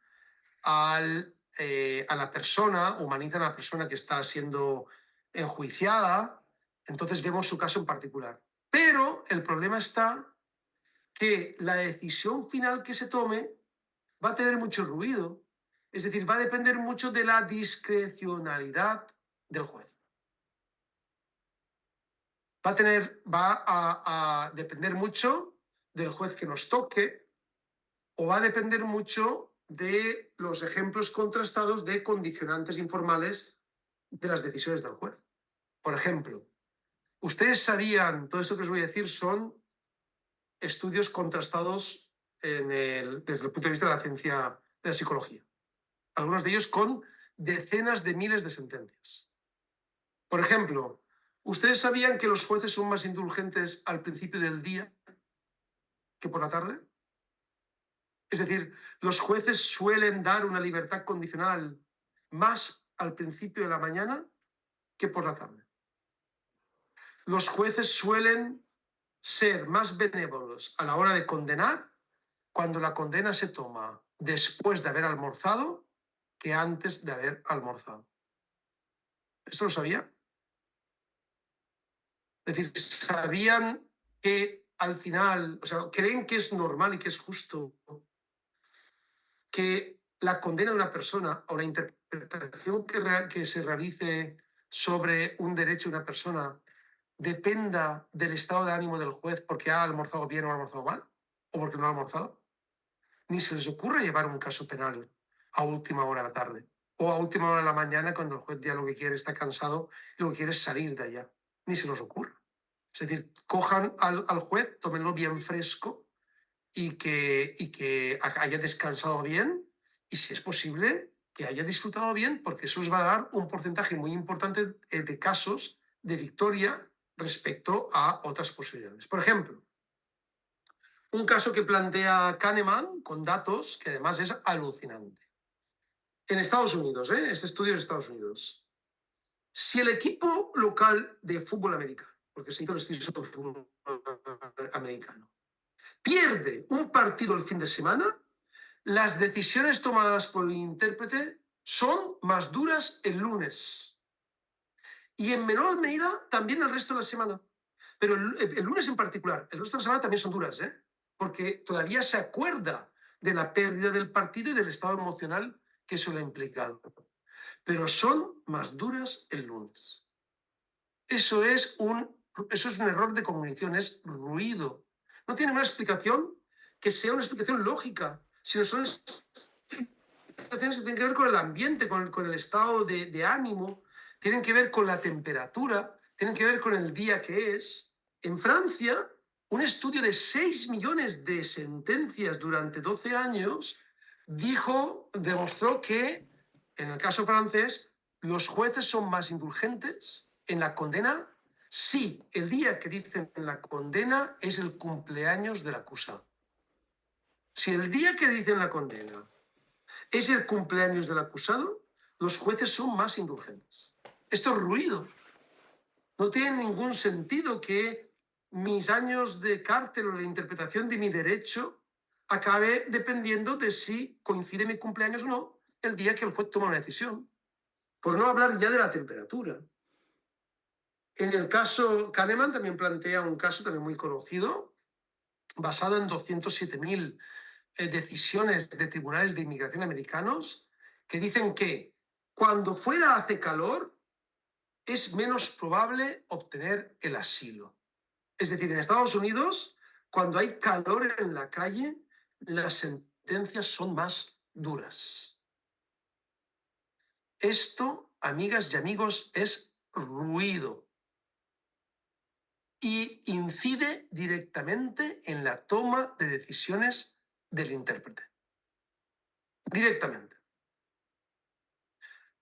a la persona, humanizan a la persona que está siendo enjuiciada, entonces vemos su caso en particular. Pero el problema está que la decisión final que se tome va a tener mucho ruido, es decir, va a depender mucho de la discrecionalidad del juez. Va a depender mucho del juez que nos toque, o va a depender mucho de los ejemplos contrastados de condicionantes informales de las decisiones del juez. Por ejemplo, ustedes sabían, todo esto que os voy a decir son estudios contrastados desde el punto de vista de la ciencia de la psicología. Algunos de ellos con decenas de miles de sentencias. Por ejemplo, ¿ustedes sabían que los jueces son más indulgentes al principio del día que por la tarde? Es decir, los jueces suelen dar una libertad condicional más al principio de la mañana que por la tarde. Los jueces suelen ser más benévolos a la hora de condenar cuando la condena se toma después de haber almorzado que antes de haber almorzado. ¿Esto lo sabían? Es decir, ¿sabían que al final, o sea, creen que es normal y que es justo que la condena de una persona o la interpretación que se realice sobre un derecho de una persona dependa del estado de ánimo del juez porque ha almorzado bien o ha almorzado mal, o porque no ha almorzado? Ni se les ocurre llevar un caso penal a última hora de la tarde o a última hora de la mañana cuando el juez ya lo que quiere está cansado y lo que quiere es salir de allá. Ni se les ocurre. Es decir, cojan al juez, tómenlo bien fresco y que haya descansado bien y, si es posible, que haya disfrutado bien, porque eso les va a dar un porcentaje muy importante de casos de victoria respecto a otras posibilidades. Por ejemplo, un caso que plantea Kahneman con datos que además es alucinante. En Estados Unidos, este estudio en Estados Unidos, si el equipo local de fútbol americano, porque se hizo el estudio sobre fútbol americano, pierde un partido el fin de semana, las decisiones tomadas por el intérprete son más duras el lunes. Y en menor medida también el resto de la semana. Pero el lunes en particular, el resto de la semana también son duras, porque todavía se acuerda de la pérdida del partido y del estado emocional que eso le ha implicado. Pero son más duras el lunes. Eso es un error de comunicación, es ruido. No tiene una explicación que sea una explicación lógica, sino son explicaciones que tienen que ver con el ambiente, con el estado de ánimo, tienen que ver con la temperatura, tienen que ver con el día que es. En Francia, un estudio de 6 millones de sentencias durante 12 años demostró que, en el caso francés, los jueces son más indulgentes en la condena si el día que dicen en la condena es el cumpleaños del acusado. Si el día que dicen la condena es el cumpleaños del acusado, los jueces son más indulgentes. Esto es ruido. No tiene ningún sentido que mis años de cárcel o la interpretación de mi derecho acabe dependiendo de si coincide mi cumpleaños o no el día que el juez toma una decisión. Por no hablar ya de la temperatura. En el caso Kahneman también plantea un caso también muy conocido, basado en 207.000 decisiones de tribunales de inmigración americanos, que dicen que cuando fuera hace calor es menos probable obtener el asilo. Es decir, en Estados Unidos, cuando hay calor en la calle, las sentencias son más duras. Esto, amigas y amigos, es ruido y incide directamente en la toma de decisiones del intérprete. Directamente.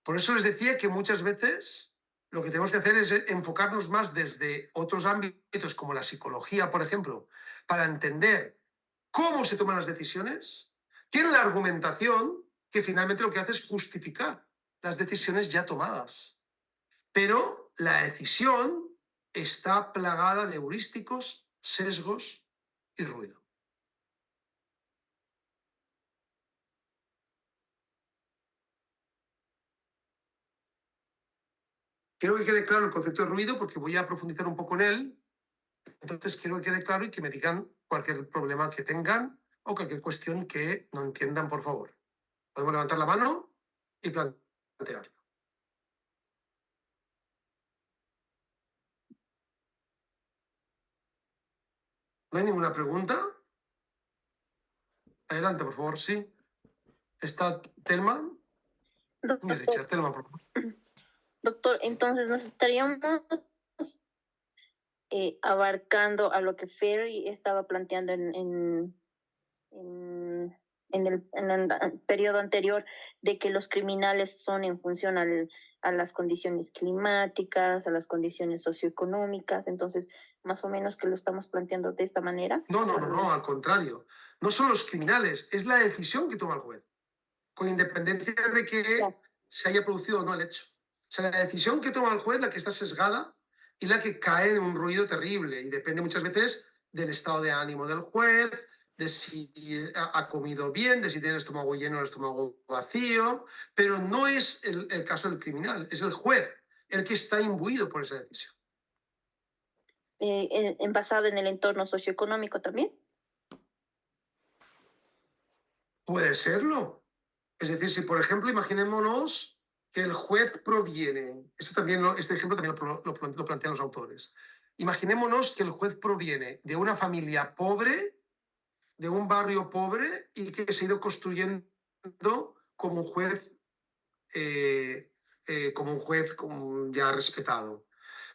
Por eso les decía que muchas veces lo que tenemos que hacer es enfocarnos más desde otros ámbitos, como la psicología, por ejemplo, para entender cómo se toman las decisiones, que en la argumentación, que finalmente lo que hace es justificar las decisiones ya tomadas. Pero la decisión está plagada de heurísticos, sesgos y ruido. Quiero que quede claro el concepto de ruido porque voy a profundizar un poco en él. Entonces quiero que quede claro y que me digan cualquier problema que tengan o cualquier cuestión que no entiendan, por favor. Podemos levantar la mano y plantearlo. ¿No hay ninguna pregunta? Adelante, por favor, sí. ¿Está Telma? Y Richard, Telma, por favor. Doctor, entonces nos estaríamos abarcando a lo que Ferry estaba planteando en el periodo anterior, de que los criminales son en función a las condiciones climáticas, a las condiciones socioeconómicas. Entonces, más o menos que lo estamos planteando de esta manera. No, al contrario. No son los criminales, es la decisión que toma el juez, con independencia de que se haya producido o no el hecho. O sea, la decisión que toma el juez, la que está sesgada y la que cae en un ruido terrible, y depende muchas veces del estado de ánimo del juez, de si ha comido bien, de si tiene el estómago lleno o el estómago vacío, pero no es el caso del criminal, es el juez el que está imbuido por esa decisión. Basado en el entorno socioeconómico también. Puede serlo. Es decir, si por ejemplo imaginémonos que el juez proviene, este ejemplo también lo plantean los autores, imaginémonos que el juez proviene de una familia pobre, de un barrio pobre y que se ha ido construyendo como un juez, ya respetado.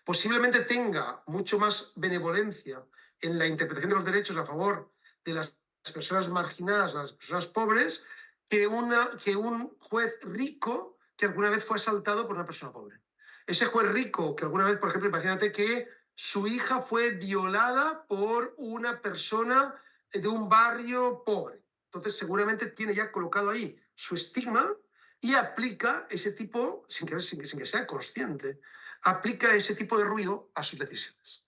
Posiblemente tenga mucho más benevolencia en la interpretación de los derechos a favor de las personas marginadas, las personas pobres, que un juez rico que alguna vez fue asaltado por una persona pobre. Ese juez rico que alguna vez, por ejemplo, imagínate que su hija fue violada por una persona de un barrio pobre. Entonces seguramente tiene ya colocado ahí su estigma y aplica ese tipo, sin que sea consciente, aplica ese tipo de ruido a sus decisiones.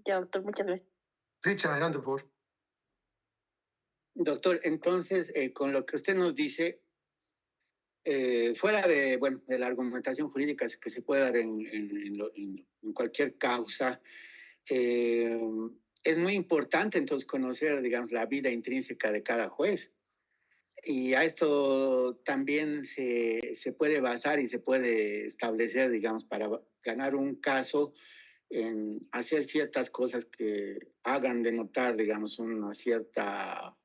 Ya, doctor, muchas gracias. Richard, adelante, por favor. Doctor, entonces, con lo que usted nos dice, fuera de la argumentación jurídica que se puede dar en cualquier causa, es muy importante entonces conocer, digamos, la vida intrínseca de cada juez. Y a esto también se puede basar y se puede establecer, digamos, para ganar un caso, en hacer ciertas cosas que hagan denotar, digamos, una cierta,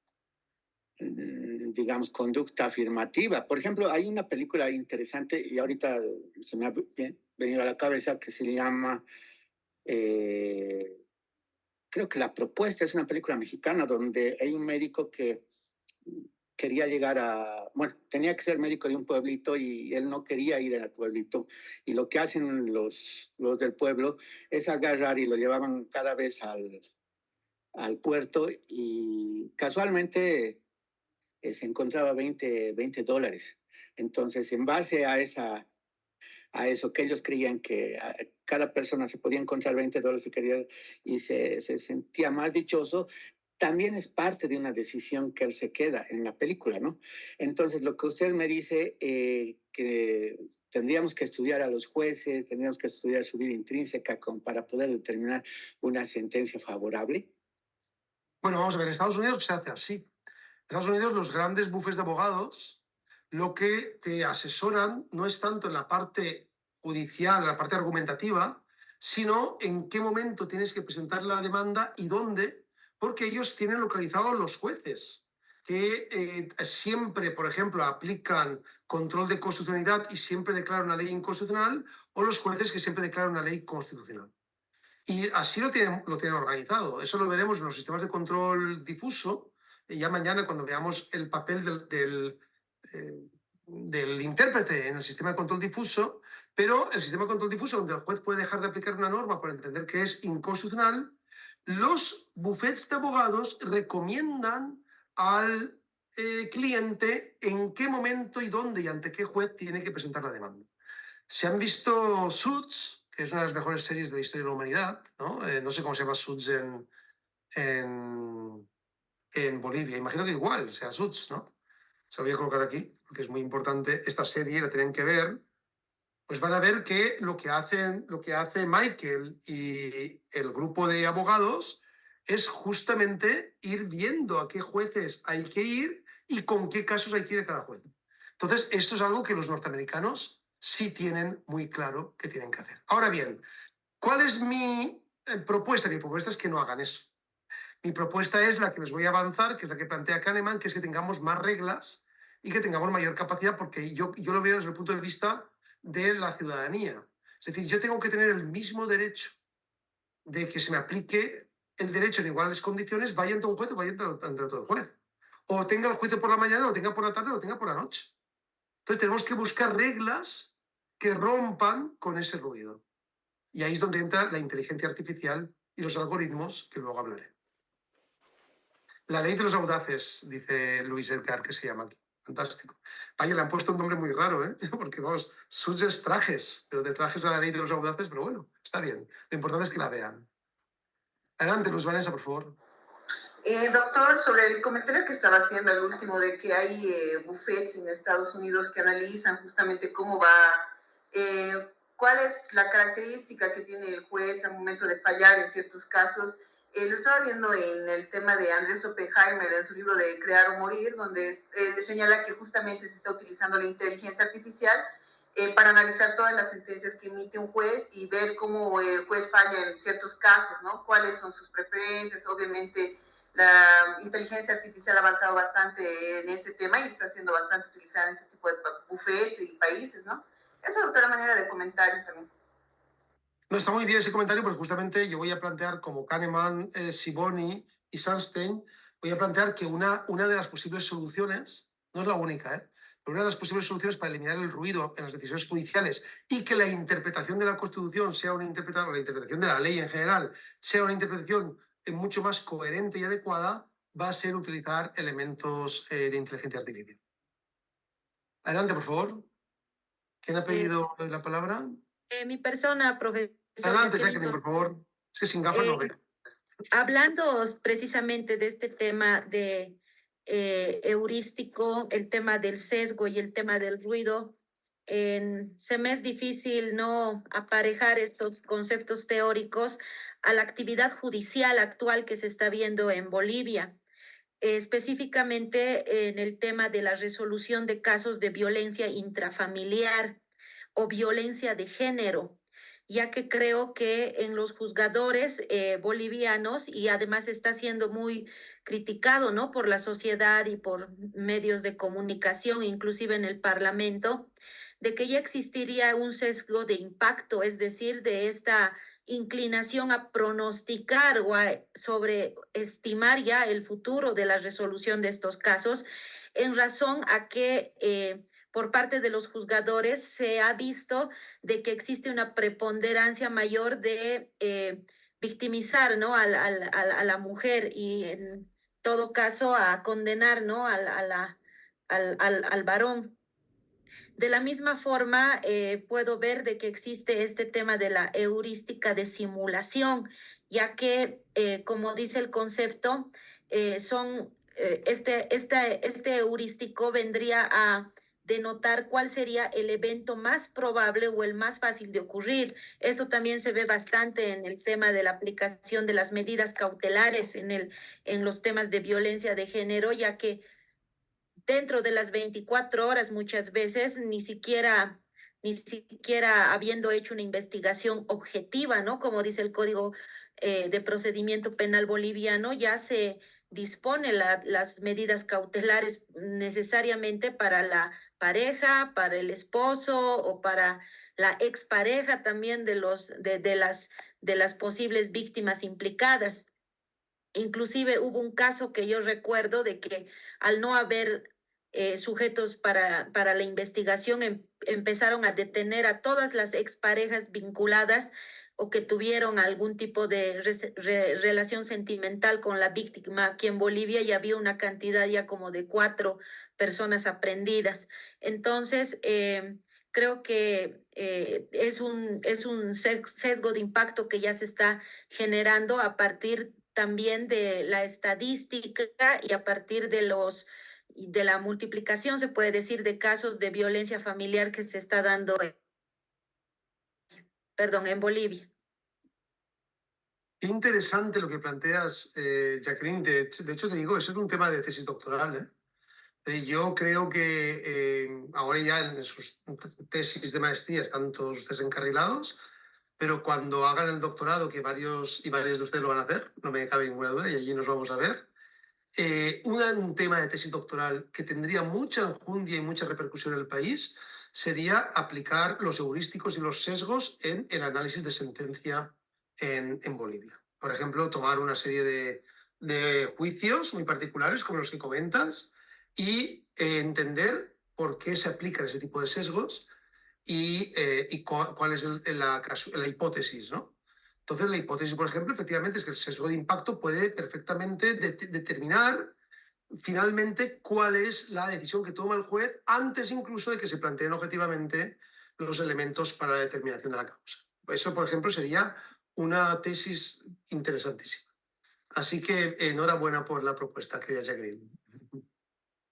digamos, conducta afirmativa. Por ejemplo, hay una película interesante y ahorita se me ha venido a la cabeza que se llama, creo que La Propuesta, es una película mexicana donde hay un médico que quería llegar bueno, tenía que ser médico de un pueblito y él no quería ir al pueblito. Y lo que hacen los del pueblo es agarrar y lo llevaban cada vez al puerto y casualmente se encontraba $20. Entonces, en base a eso, que ellos creían que cada persona se podía encontrar $20 y se sentía más dichoso, también es parte de una decisión que él se queda en la película, ¿no? Entonces, lo que usted me dice, que tendríamos que estudiar a los jueces, tendríamos que estudiar su vida intrínseca para poder determinar una sentencia favorable. Bueno, vamos a ver, en Estados Unidos se hace así. En Estados Unidos los grandes bufetes de abogados lo que te asesoran no es tanto en la parte judicial, en la parte argumentativa, sino en qué momento tienes que presentar la demanda y dónde, porque ellos tienen localizados los jueces, que siempre, por ejemplo, aplican control de constitucionalidad y siempre declaran una ley inconstitucional, o los jueces que siempre declaran una ley constitucional. Y así lo tienen organizado. Eso lo veremos en los sistemas de control difuso, ya mañana cuando veamos el papel del intérprete en el sistema de control difuso, pero el sistema de control difuso, donde el juez puede dejar de aplicar una norma por entender que es inconstitucional, los bufetes de abogados recomiendan al cliente en qué momento y dónde y ante qué juez tiene que presentar la demanda. Se han visto Suits, que es una de las mejores series de la historia de la humanidad, ¿no? No sé cómo se llama Suits en Bolivia. Imagino que igual sea Suits, ¿no? Se lo voy a colocar aquí, porque es muy importante. Esta serie la tienen que ver. Pues van a ver que lo que hace Michael y el grupo de abogados es justamente ir viendo a qué jueces hay que ir y con qué casos hay que ir a cada juez. Entonces, esto es algo que los norteamericanos sí tienen muy claro que tienen que hacer. Ahora bien, ¿cuál es mi propuesta? Mi propuesta es que no hagan eso. Mi propuesta es la que les voy a avanzar, que es la que plantea Kahneman, que es que tengamos más reglas y que tengamos mayor capacidad, porque yo lo veo desde el punto de vista de la ciudadanía. Es decir, yo tengo que tener el mismo derecho de que se me aplique el derecho en iguales condiciones, vaya ante un juez o vaya ante otro juez. O tenga el juicio por la mañana, o tenga por la tarde, o tenga por la noche. Entonces tenemos que buscar reglas que rompan con ese ruido. Y ahí es donde entra la inteligencia artificial y los algoritmos, que luego hablaré. La ley de los audaces, dice Luis Edgar, que se llama aquí. Fantástico. Vaya, le han puesto un nombre muy raro, ¿eh? Porque vamos, Suits es trajes, pero de trajes a la ley de los audaces, pero bueno, está bien. Lo importante es que la vean. Adelante, Luz Vanessa, por favor. Doctor, sobre el comentario que estaba haciendo al último de que hay buffets en Estados Unidos que analizan justamente cómo cuál es la característica que tiene el juez al momento de fallar en ciertos casos. Lo estaba viendo en el tema de Andrés Oppenheimer, en su libro de Crear o Morir, donde señala que justamente se está utilizando la inteligencia artificial para analizar todas las sentencias que emite un juez y ver cómo el juez falla en ciertos casos, ¿no? Cuáles son sus preferencias. Obviamente la inteligencia artificial ha avanzado bastante en ese tema y está siendo bastante utilizada en ese tipo de buffets y países, ¿no? Eso es otra manera de comentario también. No, está muy bien ese comentario porque justamente yo voy a plantear, como Kahneman, Sibony y Sunstein, voy a plantear que una de las posibles soluciones, no es la única, pero una de las posibles soluciones para eliminar el ruido en las decisiones judiciales y que la interpretación de la Constitución sea una interpretación, la interpretación de la ley en general, sea una interpretación mucho más coherente y adecuada, va a ser utilizar elementos de inteligencia artificial. Adelante, por favor. ¿Quién ha pedido la palabra? Mi persona, profesor. Adelante, Jacqueline, por favor. Es que sin gafas no veo. Hablando precisamente de este tema de heurístico, el tema del sesgo y el tema del ruido, se me es difícil no aparejar estos conceptos teóricos a la actividad judicial actual que se está viendo en Bolivia, específicamente en el tema de la resolución de casos de violencia intrafamiliar o violencia de género, ya que creo que en los juzgadores bolivianos, y además está siendo muy criticado, ¿no?, por la sociedad y por medios de comunicación, inclusive en el Parlamento, de que ya existiría un sesgo de impacto, es decir, de esta inclinación a pronosticar o a sobreestimar ya el futuro de la resolución de estos casos en razón a que por parte de los juzgadores se ha visto de que existe una preponderancia mayor de victimizar, ¿no? A la mujer y en todo caso a condenar, ¿no? Al varón. De la misma forma, puedo ver de que existe este tema de la heurística de simulación, ya que, como dice el concepto, este heurístico vendría a denotar cuál sería el evento más probable o el más fácil de ocurrir. Eso también se ve bastante en el tema de la aplicación de las medidas cautelares en los temas de violencia de género, ya que dentro de las 24 horas muchas veces, ni siquiera habiendo hecho una investigación objetiva, ¿no? Como dice el Código de Procedimiento Penal boliviano, ya se dispone las medidas cautelares necesariamente para la pareja, para el esposo o para la expareja también de las posibles víctimas implicadas. Inclusive hubo un caso que yo recuerdo de que al no haber sujetos para la investigación, empezaron a detener a todas las exparejas vinculadas o que tuvieron algún tipo de relación sentimental con la víctima aquí en Bolivia, y había una cantidad ya como de 4 personas aprehendidas. Entonces, creo que es un sesgo de impacto que ya se está generando a partir también de la estadística y a partir de la multiplicación, se puede decir, de casos de violencia familiar que se está dando, en Bolivia. Qué interesante lo que planteas, Jacqueline. De hecho, te digo, eso es un tema de tesis doctoral, ¿eh? Yo creo que ahora ya en sus tesis de maestría están todos ustedes encarrilados, pero cuando hagan el doctorado, que varios y varias de ustedes lo van a hacer, no me cabe ninguna duda, y allí nos vamos a ver, un tema de tesis doctoral que tendría mucha enjundia y mucha repercusión en el país sería aplicar los heurísticos y los sesgos en el análisis de sentencia en Bolivia. Por ejemplo, tomar una serie de juicios muy particulares como los que comentas y entender por qué se aplican ese tipo de sesgos y cuál es la hipótesis, ¿no? Entonces, la hipótesis, por ejemplo, efectivamente es que el sesgo de impacto puede perfectamente determinar finalmente cuál es la decisión que toma el juez antes incluso de que se planteen objetivamente los elementos para la determinación de la causa. Eso, por ejemplo, sería una tesis interesantísima. Así que enhorabuena por la propuesta, querida Jacqueline.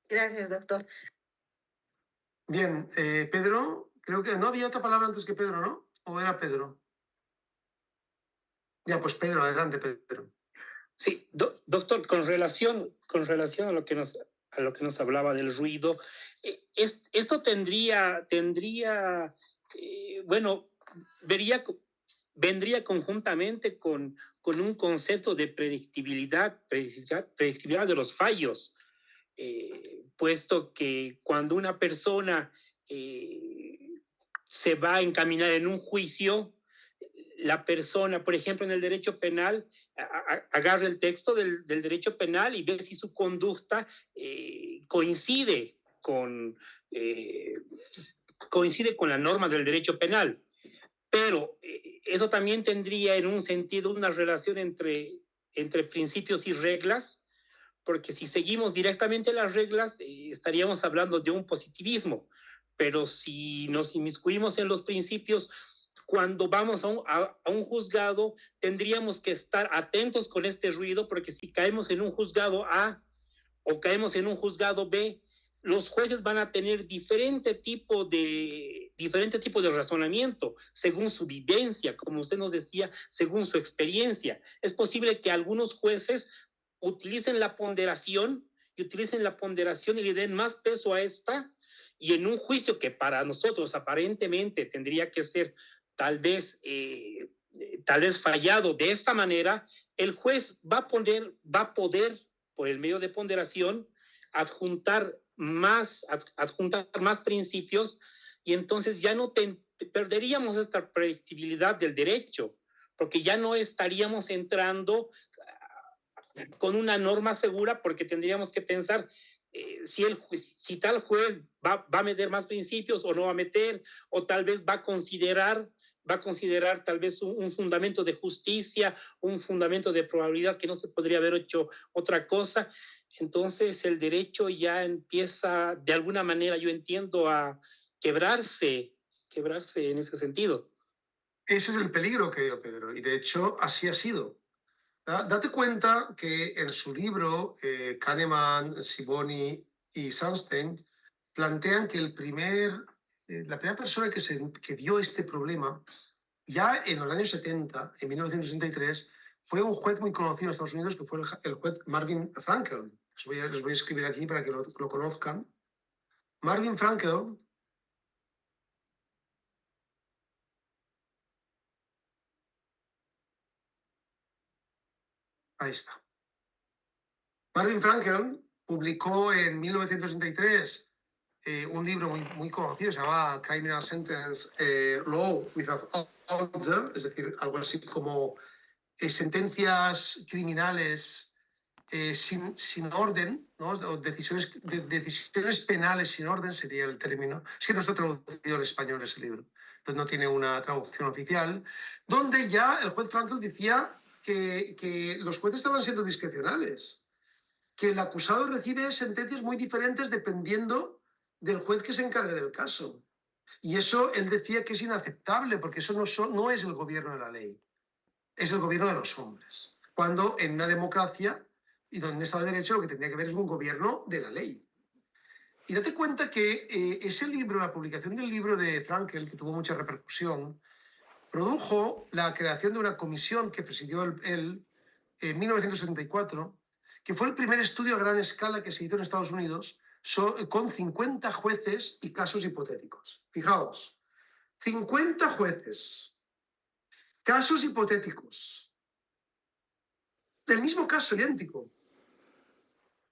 Gracias, doctor. Bien, Pedro, creo que no había otra palabra antes que Pedro, ¿no? ¿O era Pedro? Ya, pues Pedro, adelante, Pedro. Sí, doctor, con relación a lo que nos hablaba del ruido, esto bueno, vendría conjuntamente con un concepto de predictibilidad de los fallos, puesto que cuando una persona se va a encaminar en un juicio, la persona, por ejemplo, en el derecho penal, agarra el texto del derecho penal y ve si su conducta coincide con la norma del derecho penal. Pero eso también tendría en un sentido una relación entre principios y reglas, porque si seguimos directamente las reglas, estaríamos hablando de un positivismo. Pero si nos inmiscuimos en los principios, cuando vamos a un juzgado, tendríamos que estar atentos con este ruido, porque si caemos en un juzgado A o caemos en un juzgado B, los jueces van a tener diferente tipo de razonamiento, según su vivencia, como usted nos decía, según su experiencia. Es posible que algunos jueces utilicen la ponderación y le den más peso a esta, y en un juicio que para nosotros aparentemente tendría que ser tal vez fallado de esta manera, el juez va a poder, por el medio de ponderación, adjuntar más principios, y entonces ya no perderíamos esta predictibilidad del derecho, porque ya no estaríamos entrando con una norma segura, porque tendríamos que pensar si tal juez va a meter más principios o no va a meter, o tal vez va a considerar tal vez un fundamento de justicia, un fundamento de probabilidad que no se podría haber hecho otra cosa. Entonces el derecho ya empieza, de alguna manera, yo entiendo, a quebrarse en ese sentido. Ese es el peligro que dio Pedro, y de hecho así ha sido. Date cuenta que en su libro, Kahneman, Sibony y Sunstein plantean que la primera persona que vio este problema, ya en los años 70, en 1963, fue un juez muy conocido en Estados Unidos, que fue el juez Marvin Frankel. Les voy a escribir aquí para que lo conozcan. Marvin Frankel ahí está. Marvin Frankel publicó en 1963 un libro muy conocido, se llama Criminal Sentence Law Without Order, es decir, algo así como sentencias criminales sin orden, ¿no? O decisiones penales sin orden sería el término. Es que no está traducido al español ese libro, entonces no tiene una traducción oficial, donde ya el juez Frankel decía que los jueces estaban siendo discrecionales, que el acusado recibe sentencias muy diferentes dependiendo del juez que se encargue del caso. Y eso él decía que es inaceptable, porque eso no es el gobierno de la ley, es el gobierno de los hombres. Cuando en una democracia y donde un Estado de Derecho lo que tendría que haber es un gobierno de la ley. Y date cuenta que ese libro, la publicación del libro de Frankel, que tuvo mucha repercusión, produjo la creación de una comisión que presidió él en 1974, que fue el primer estudio a gran escala que se hizo en Estados Unidos con 50 jueces y casos hipotéticos. Fijaos, 50 jueces, casos hipotéticos, del mismo caso idéntico.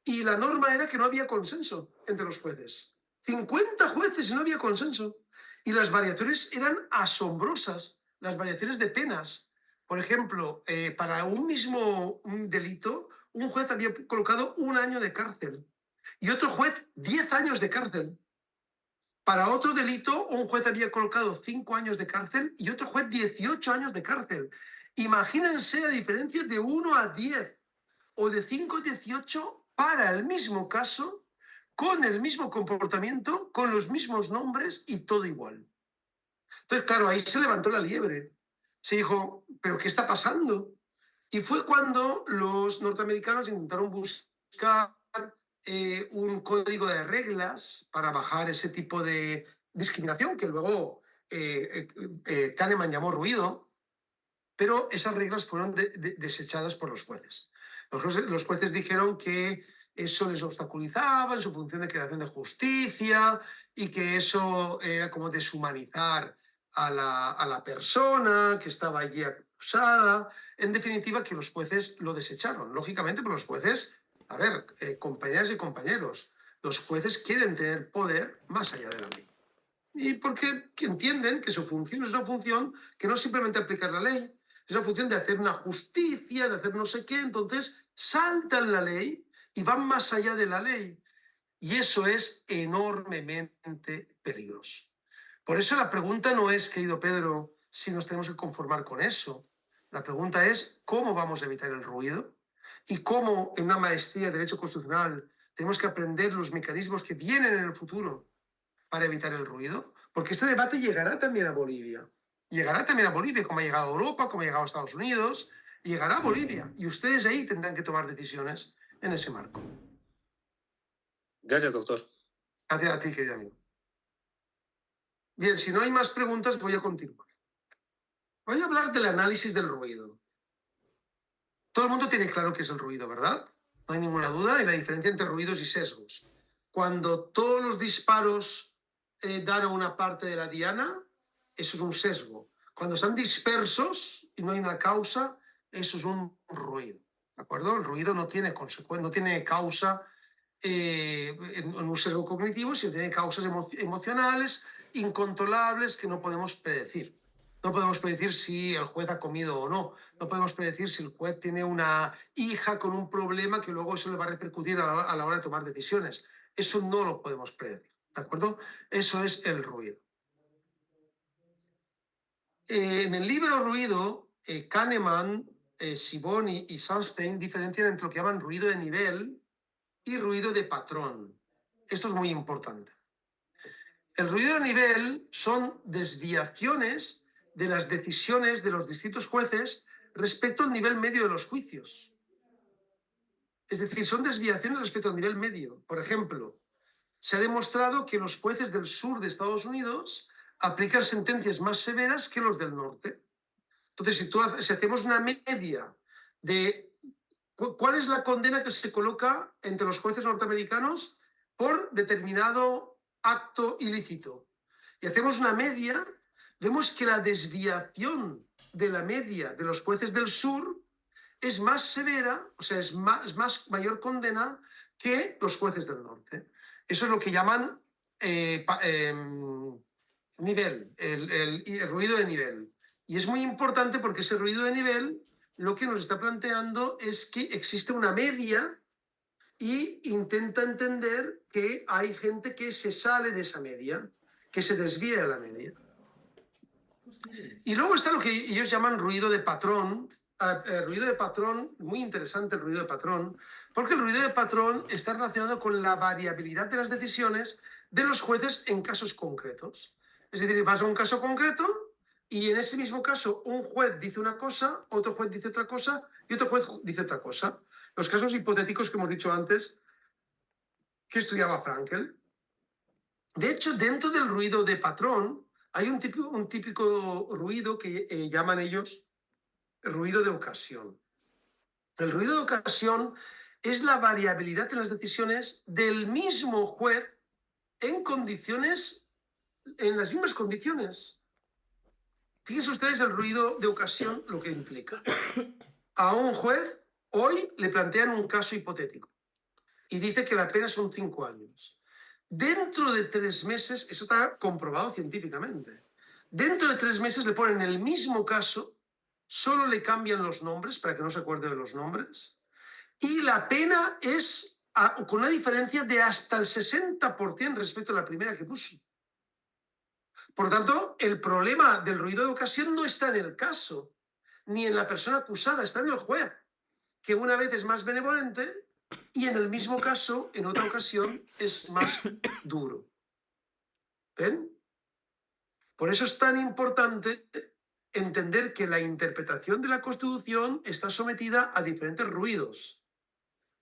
Y la norma era que no había consenso entre los jueces. 50 jueces y no había consenso. Y las variaciones eran asombrosas, las variaciones de penas. Por ejemplo, para un mismo delito, un juez había colocado 1 año de cárcel y otro juez 10 años de cárcel. Para otro delito, un juez había colocado 5 años de cárcel y otro juez 18 años de cárcel. Imagínense la diferencia de 1 a 10 o de 5 a 18 para el mismo caso, con el mismo comportamiento, con los mismos nombres y todo igual. Entonces, claro, ahí se levantó la liebre. Se dijo, ¿pero qué está pasando? Y fue cuando los norteamericanos intentaron buscar un código de reglas para bajar ese tipo de discriminación que luego Kahneman llamó ruido, pero esas reglas fueron desechadas por los jueces. Los jueces dijeron que eso les obstaculizaba en su función de creación de justicia y que eso era como deshumanizar a la persona que estaba allí acusada. En definitiva, que los jueces lo desecharon. Lógicamente, pero los jueces, a ver, compañeras y compañeros, los jueces quieren tener poder más allá de la ley. Y porque entienden que su función es una función que no es simplemente aplicar la ley, es una función de hacer una justicia, de hacer no sé qué, entonces saltan la ley y van más allá de la ley. Y eso es enormemente peligroso. Por eso la pregunta no es, querido Pedro, si nos tenemos que conformar con eso. La pregunta es cómo vamos a evitar el ruido y cómo en una maestría de Derecho Constitucional tenemos que aprender los mecanismos que vienen en el futuro para evitar el ruido, porque este debate llegará también a Bolivia. Llegará también a Bolivia, como ha llegado a Europa, como ha llegado a Estados Unidos, llegará a Bolivia. Y ustedes ahí tendrán que tomar decisiones en ese marco. Gracias, doctor. Gracias a ti, querido amigo. Bien, si no hay más preguntas, voy a continuar. Voy a hablar del análisis del ruido. Todo el mundo tiene claro qué es el ruido, ¿verdad? No hay ninguna duda, y la diferencia entre ruidos y sesgos. Cuando todos los disparos dan a una parte de la diana, eso es un sesgo. Cuando están dispersos y no hay una causa, eso es un ruido. ¿De acuerdo? El ruido no tiene no tiene causa en un sesgo cognitivo, sino tiene causas emocionales incontrolables que no podemos predecir. No podemos predecir si el juez ha comido o no. No podemos predecir si el juez tiene una hija con un problema que luego eso le va a repercutir a la hora de tomar decisiones. Eso no lo podemos predecir, ¿de acuerdo? Eso es el ruido. En el libro Ruido, Kahneman, Sibony y Sunstein diferencian entre lo que llaman ruido de nivel y ruido de patrón. Esto es muy importante. El ruido de nivel son desviaciones de las decisiones de los distintos jueces respecto al nivel medio de los juicios. Es decir, son desviaciones respecto al nivel medio. Por ejemplo, se ha demostrado que los jueces del sur de Estados Unidos aplican sentencias más severas que los del norte. Entonces, si hacemos una media de cuál es la condena que se coloca entre los jueces norteamericanos por determinado acto ilícito, y hacemos una media, vemos que la desviación de la media de los jueces del sur es más severa, o sea, es mayor condena que los jueces del norte. Eso es lo que llaman nivel, el ruido de nivel. Y es muy importante porque ese ruido de nivel lo que nos está planteando es que existe una media y intenta entender que hay gente que se sale de esa media, que se desvía de la media. Y luego está lo que ellos llaman ruido de patrón. Ruido de patrón, muy interesante el ruido de patrón, porque el ruido de patrón está relacionado con la variabilidad de las decisiones de los jueces en casos concretos. Es decir, vas a un caso concreto y en ese mismo caso un juez dice una cosa, otro juez dice otra cosa y otro juez dice otra cosa. Los casos hipotéticos que hemos dicho antes que estudiaba Frankel. De hecho, dentro del ruido de patrón hay un típico ruido que llaman ellos ruido de ocasión. El ruido de ocasión es la variabilidad en las decisiones del mismo juez en las mismas condiciones. Fíjense ustedes el ruido de ocasión, lo que implica. A un juez hoy le plantean un caso hipotético y dice que la pena son 5 años. Dentro de 3 meses, eso está comprobado científicamente, dentro de 3 meses le ponen el mismo caso, solo le cambian los nombres para que no se acuerde de los nombres, y la pena es con una diferencia de hasta el 60% respecto a la primera que puso. Por lo tanto, el problema del ruido de ocasión no está en el caso, ni en la persona acusada, está en el juez, que una vez es más benevolente y en el mismo caso, en otra ocasión, es más duro. ¿Ven? Por eso es tan importante entender que la interpretación de la Constitución está sometida a diferentes ruidos.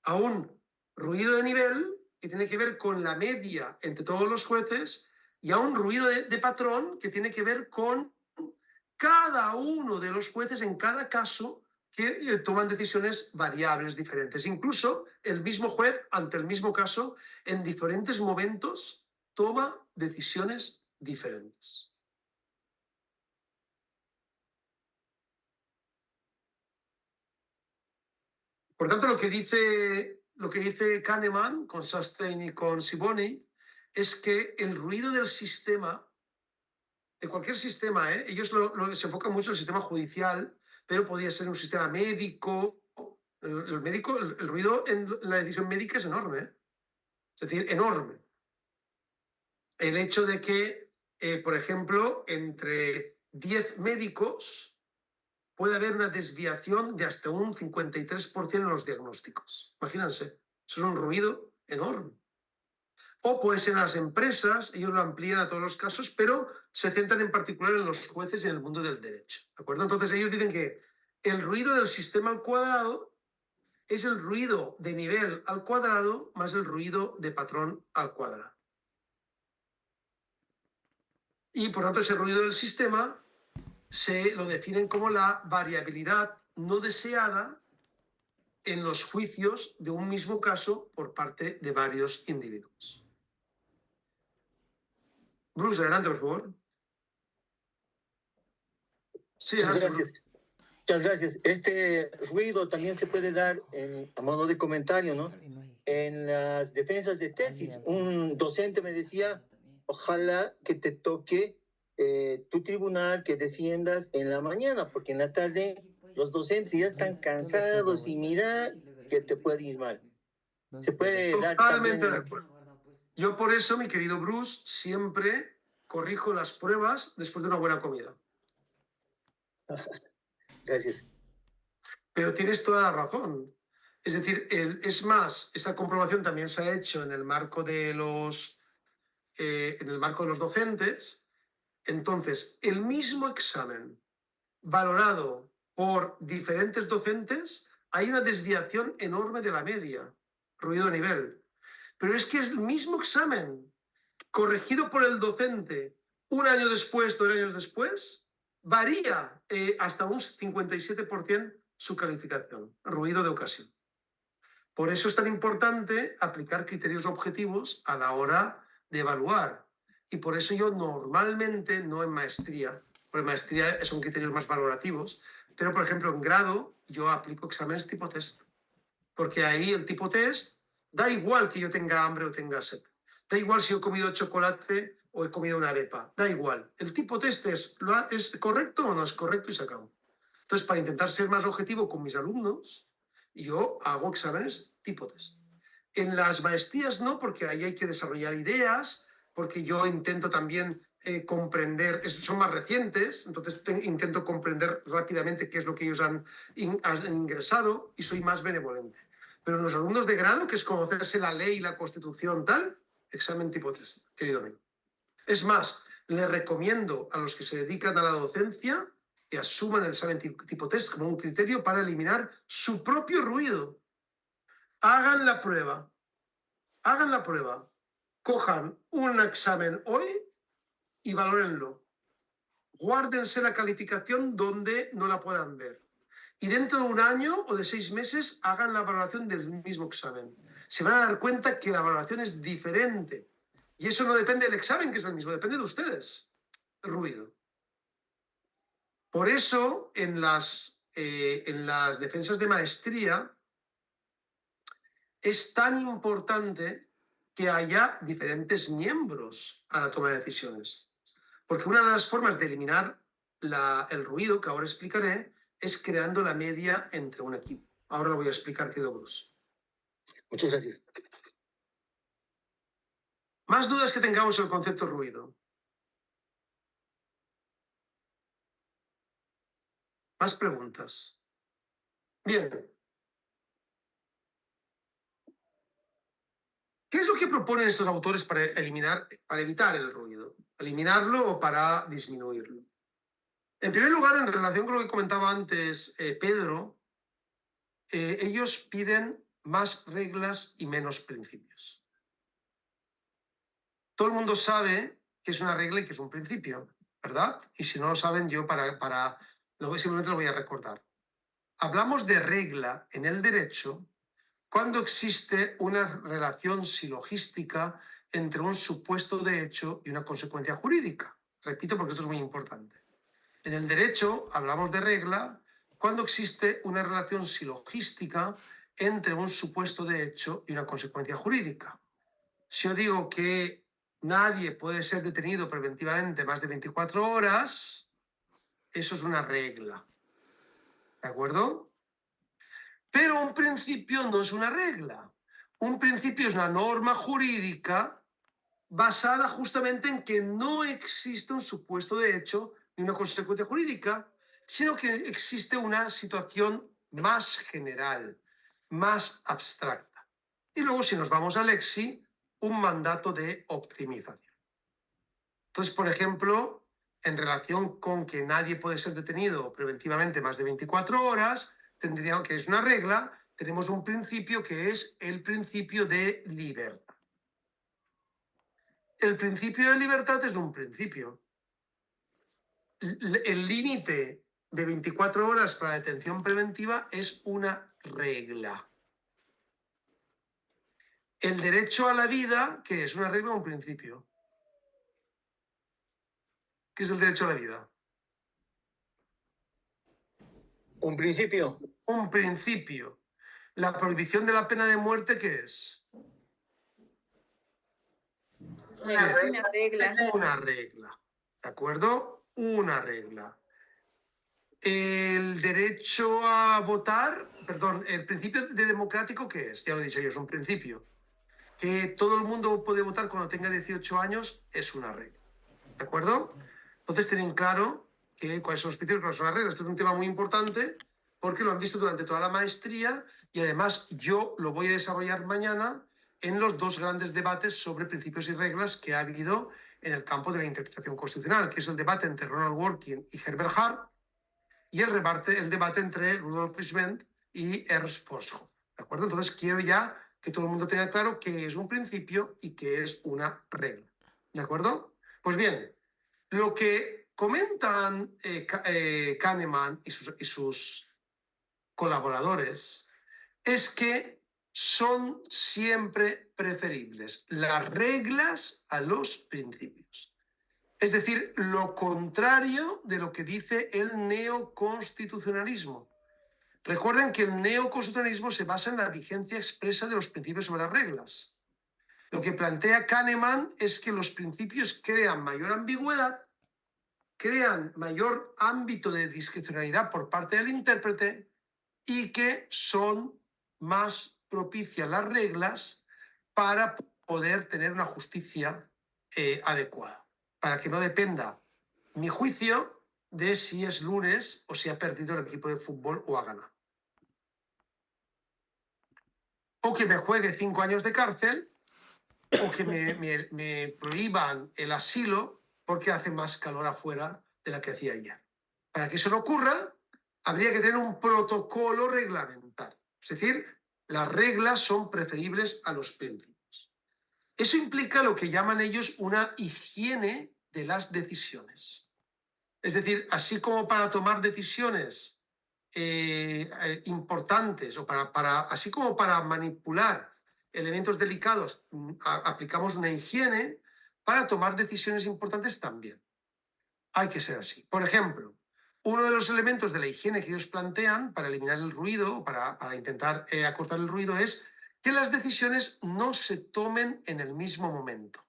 A un ruido de nivel, que tiene que ver con la media entre todos los jueces, y a un ruido de patrón, que tiene que ver con cada uno de los jueces en cada caso que toman decisiones variables diferentes. Incluso el mismo juez, ante el mismo caso, en diferentes momentos, toma decisiones diferentes. Por tanto, lo que dice Kahneman con Sunstein y con Sibony es que el ruido del sistema, de cualquier sistema, ellos se enfocan mucho en el sistema judicial, pero podría ser un sistema médico. El ruido en la decisión médica es enorme, es decir, enorme. El hecho de que, por ejemplo, entre 10 médicos puede haber una desviación de hasta un 53% en los diagnósticos. Imagínense, eso es un ruido enorme. O puede ser en las empresas, ellos lo amplían a todos los casos, pero se centran en particular en los jueces y en el mundo del derecho. ¿De acuerdo? Entonces ellos dicen que el ruido del sistema al cuadrado es el ruido de nivel al cuadrado más el ruido de patrón al cuadrado. Y por tanto ese ruido del sistema se lo definen como la variabilidad no deseada en los juicios de un mismo caso por parte de varios individuos. Bruce, adelante, por favor. Sí, Muchas adelante, gracias. Muchas gracias. Este ruido también se puede dar a modo de comentario, ¿no? En las defensas de tesis, un docente me decía, ojalá que te toque tu tribunal que defiendas en la mañana, porque en la tarde los docentes ya están cansados y mira que te puede ir mal. Se puede dar también... Totalmente de acuerdo. Yo por eso, mi querido Bruce, siempre corrijo las pruebas después de una buena comida. Gracias. Pero tienes toda la razón. Es decir, es más, esa comprobación también se ha hecho en el marco de los docentes. Entonces, el mismo examen valorado por diferentes docentes, hay una desviación enorme de la media, ruido de nivel. Pero es que es el mismo examen corregido por el docente un año después, 2 años después, varía hasta un 57% su calificación, ruido de ocasión. Por eso es tan importante aplicar criterios objetivos a la hora de evaluar. Y por eso yo normalmente, no en maestría, porque en maestría son criterios más valorativos, pero por ejemplo en grado yo aplico exámenes tipo test. Porque ahí el tipo test da igual que yo tenga hambre o tenga sed. Da igual si he comido chocolate o he comido una arepa. Da igual. El tipo test ¿es correcto o no es correcto? Y se acabó. Entonces, para intentar ser más objetivo con mis alumnos, yo hago exámenes tipo test. En las maestrías no, porque ahí hay que desarrollar ideas, porque yo intento también comprender, son más recientes, entonces intento comprender rápidamente qué es lo que ellos han ingresado y soy más benevolente. Pero en los alumnos de grado, que es conocerse la ley, la constitución, tal, examen tipo test, querido amigo. Es más, les recomiendo a los que se dedican a la docencia que asuman el examen tipo test como un criterio para eliminar su propio ruido. Hagan la prueba. Cojan un examen hoy y valórenlo. Guárdense la calificación donde no la puedan ver. Y dentro de 1 año o de 6 meses hagan la valoración del mismo examen. Se van a dar cuenta que la valoración es diferente. Y eso no depende del examen, que es el mismo, depende de ustedes. El ruido. Por eso, en las defensas de maestría, es tan importante que haya diferentes miembros a la toma de decisiones. Porque una de las formas de eliminar el ruido, que ahora explicaré, es creando la media entre un equipo. Ahora lo voy a explicar, querido Bruce. Muchas gracias. Más dudas que tengamos sobre el concepto ruido. Más preguntas. Bien. ¿Qué es lo que proponen estos autores para evitar el ruido? ¿Eliminarlo o para disminuirlo? En primer lugar, en relación con lo que comentaba antes Pedro, ellos piden más reglas y menos principios. Todo el mundo sabe que es una regla y que es un principio, ¿verdad? Y si no lo saben, yo simplemente lo voy a recordar. Hablamos de regla en el derecho cuando existe una relación silogística entre un supuesto de hecho y una consecuencia jurídica. Repito porque esto es muy importante. En el derecho hablamos de regla cuando existe una relación silogística entre un supuesto de hecho y una consecuencia jurídica. Si yo digo que nadie puede ser detenido preventivamente más de 24 horas, eso es una regla. ¿De acuerdo? Pero un principio no es una regla. Un principio es una norma jurídica basada justamente en que no existe un supuesto de hecho ni una consecuencia jurídica, sino que existe una situación más general, más abstracta. Y luego, si nos vamos a Lexi, un mandato de optimización. Entonces, por ejemplo, en relación con que nadie puede ser detenido preventivamente más de 24 horas, tendría que es una regla, tenemos un principio que es el principio de libertad. El principio de libertad es un principio. El límite de 24 horas para la detención preventiva es una regla. El derecho a la vida, ¿qué es? ¿Una regla o un principio? ¿Qué es el derecho a la vida? Un principio. Un principio. La prohibición de la pena de muerte, ¿qué es? Una regla. Una regla. ¿De acuerdo? Una regla. El derecho a votar, perdón, el principio de democrático, ¿qué es? Ya lo he dicho yo, es un principio. Que todo el mundo puede votar cuando tenga 18 años es una regla. ¿De acuerdo? Entonces tienen claro cuáles son los principios, cuáles son las reglas. Este es un tema muy importante porque lo han visto durante toda la maestría y además yo lo voy a desarrollar mañana en los dos grandes debates sobre principios y reglas que ha habido en el campo de la interpretación constitucional, que es el debate entre Ronald Dworkin y Herbert Hart y el debate entre Rudolf Schwenk y Ernst Forschow. ¿De acuerdo? Entonces quiero ya que todo el mundo tenga claro qué es un principio y qué es una regla. ¿De acuerdo? Pues bien, lo que comentan Kahneman y sus colaboradores es que son siempre preferibles las reglas a los principios. Es decir, lo contrario de lo que dice el neoconstitucionalismo. Recuerden que el neoconstitucionalismo se basa en la vigencia expresa de los principios sobre las reglas. Lo que plantea Kahneman es que los principios crean mayor ambigüedad, crean mayor ámbito de discrecionalidad por parte del intérprete y que son más propicias las reglas para poder tener una justicia adecuada, para que no dependa mi juicio de si es lunes o si ha perdido el equipo de fútbol o ha ganado. O que me juegue 5 años de cárcel o que me prohíban el asilo porque hace más calor afuera de la que hacía ayer. Para que eso no ocurra, habría que tener un protocolo reglamentario. Es decir, las reglas son preferibles a los principios. Eso implica lo que llaman ellos una higiene de las decisiones. Es decir, así como para tomar decisiones importantes o así como para manipular elementos delicados aplicamos una higiene, para tomar decisiones importantes también. Hay que ser así. Por ejemplo, uno de los elementos de la higiene que ellos plantean para eliminar el ruido, para intentar acortar el ruido, es que las decisiones no se tomen en el mismo momento,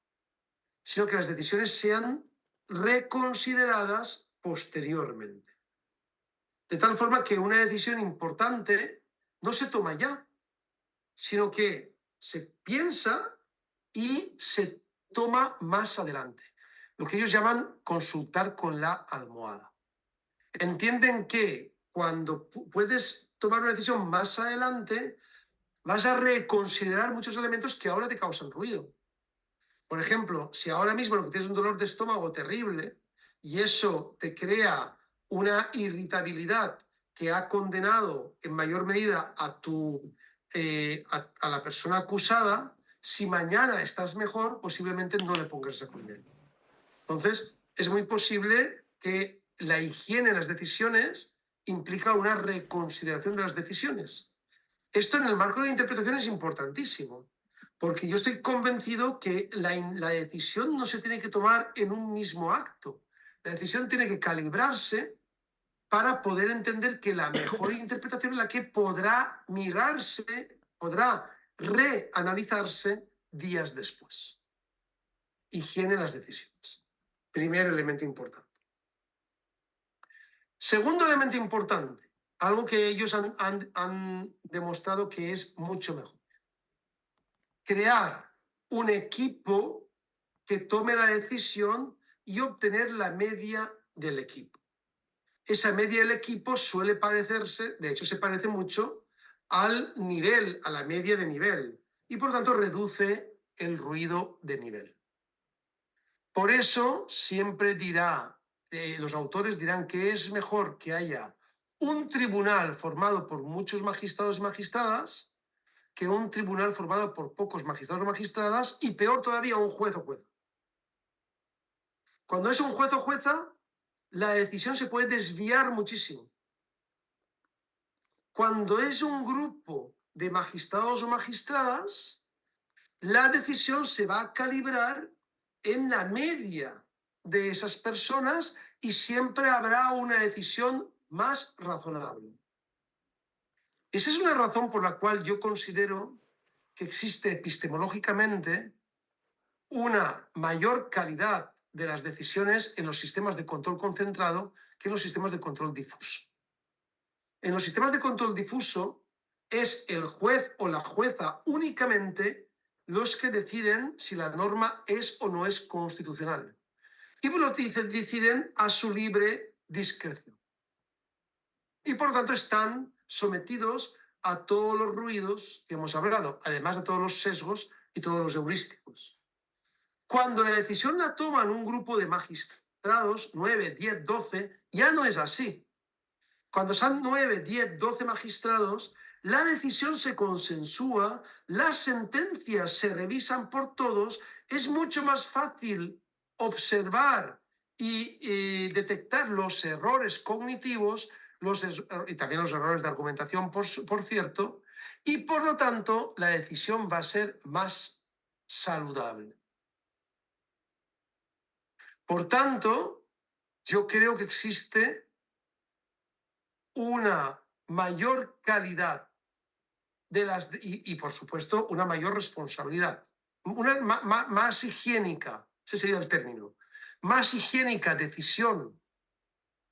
sino que las decisiones sean reconsideradas posteriormente. De tal forma que una decisión importante no se toma ya, sino que se piensa y se toma más adelante. Lo que ellos llaman consultar con la almohada. Entienden que cuando puedes tomar una decisión más adelante, vas a reconsiderar muchos elementos que ahora te causan ruido. Por ejemplo, si ahora mismo lo que tienes es un dolor de estómago terrible y eso te crea una irritabilidad que ha condenado en mayor medida a la persona acusada, si mañana estás mejor, posiblemente no le pongas esa condena. Entonces, es muy posible que la higiene en las decisiones implica una reconsideración de las decisiones. Esto en el marco de la interpretación es importantísimo, porque yo estoy convencido que la decisión no se tiene que tomar en un mismo acto. La decisión tiene que calibrarse para poder entender que la mejor interpretación es la que podrá mirarse, podrá reanalizarse días después. Higiene en las decisiones. Primer elemento importante. Segundo elemento importante, algo que ellos han demostrado que es mucho mejor. Crear un equipo que tome la decisión y obtener la media del equipo. Esa media del equipo suele parecerse, de hecho se parece mucho, al nivel, a la media de nivel, y por tanto reduce el ruido de nivel. Por eso siempre los autores dirán que es mejor que haya un tribunal formado por muchos magistrados y magistradas que un tribunal formado por pocos magistrados o magistradas y peor todavía un juez o jueza. Cuando es un juez o jueza, la decisión se puede desviar muchísimo. Cuando es un grupo de magistrados o magistradas, la decisión se va a calibrar en la media de esas personas y siempre habrá una decisión más razonable. Esa es una razón por la cual yo considero que existe epistemológicamente una mayor calidad de las decisiones en los sistemas de control concentrado que en los sistemas de control difuso. En los sistemas de control difuso es el juez o la jueza únicamente los que deciden si la norma es o no es constitucional. Y lo deciden a su libre discreción. Y por lo tanto están sometidos a todos los ruidos que hemos hablado, además de todos los sesgos y todos los heurísticos. Cuando la decisión la toman un grupo de magistrados, 9, 10, 12, ya no es así. Cuando son 9, 10, 12 magistrados, la decisión se consensúa, las sentencias se revisan por todos, es mucho más fácil observar y detectar los errores cognitivos y también los errores de argumentación, por cierto, y por lo tanto la decisión va a ser más saludable. Por tanto, yo creo que existe una mayor calidad y por supuesto, una mayor responsabilidad, una más higiénica, ese sería el término, más higiénica decisión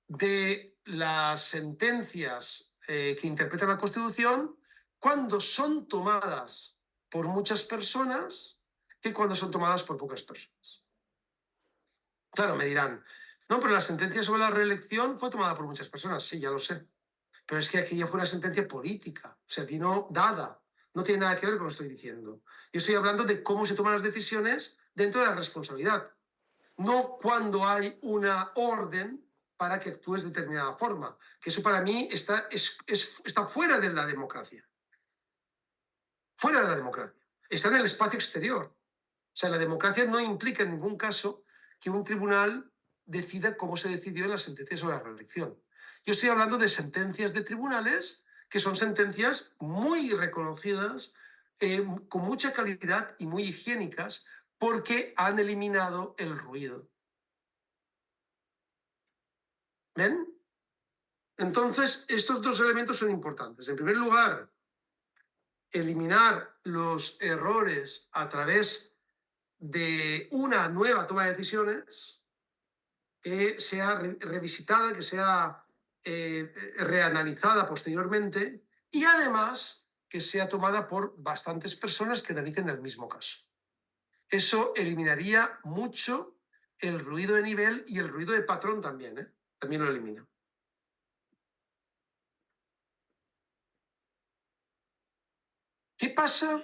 de las sentencias que interpretan la Constitución cuando son tomadas por muchas personas que cuando son tomadas por pocas personas. Claro, me dirán, no, pero la sentencia sobre la reelección fue tomada por muchas personas. Sí, ya lo sé. Pero es que aquí ya fue una sentencia política, o sea, vino dada. No tiene nada que ver con lo que estoy diciendo. Yo estoy hablando de cómo se toman las decisiones dentro de la responsabilidad. No cuando hay una orden para que actúes de determinada forma. Que eso para mí está fuera de la democracia. Fuera de la democracia. Está en el espacio exterior. O sea, la democracia no implica en ningún caso que un tribunal decida cómo se decidió en la sentencia sobre la reelección. Yo estoy hablando de sentencias de tribunales que son sentencias muy reconocidas, con mucha calidad y muy higiénicas, porque han eliminado el ruido. ¿Ven? Entonces, estos dos elementos son importantes. En primer lugar, eliminar los errores a través de una nueva toma de decisiones que sea revisitada, que sea reanalizada posteriormente y además que sea tomada por bastantes personas que analicen el mismo caso. Eso eliminaría mucho el ruido de nivel y el ruido de patrón también, ¿eh? También lo elimina. ¿Qué pasa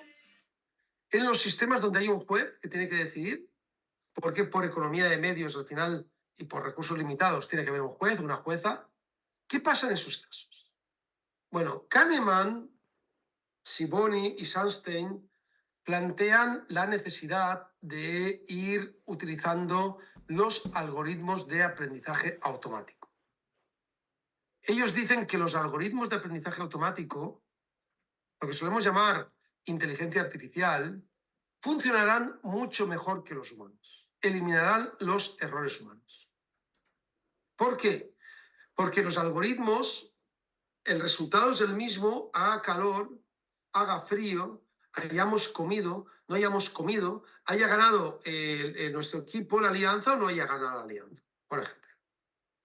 en los sistemas donde hay un juez que tiene que decidir? Porque por economía de medios al final y por recursos limitados tiene que haber un juez, una jueza. ¿Qué pasa en esos casos? Bueno, Kahneman, Sibony y Sunstein plantean la necesidad de ir utilizando los algoritmos de aprendizaje automático. Ellos dicen que los algoritmos de aprendizaje automático, lo que solemos llamar inteligencia artificial, funcionarán mucho mejor que los humanos. Eliminarán los errores humanos. ¿Por qué? Porque los algoritmos, el resultado es el mismo, haga calor, haga frío, hayamos comido, no hayamos comido, haya ganado nuestro equipo la alianza o no haya ganado la alianza, por ejemplo.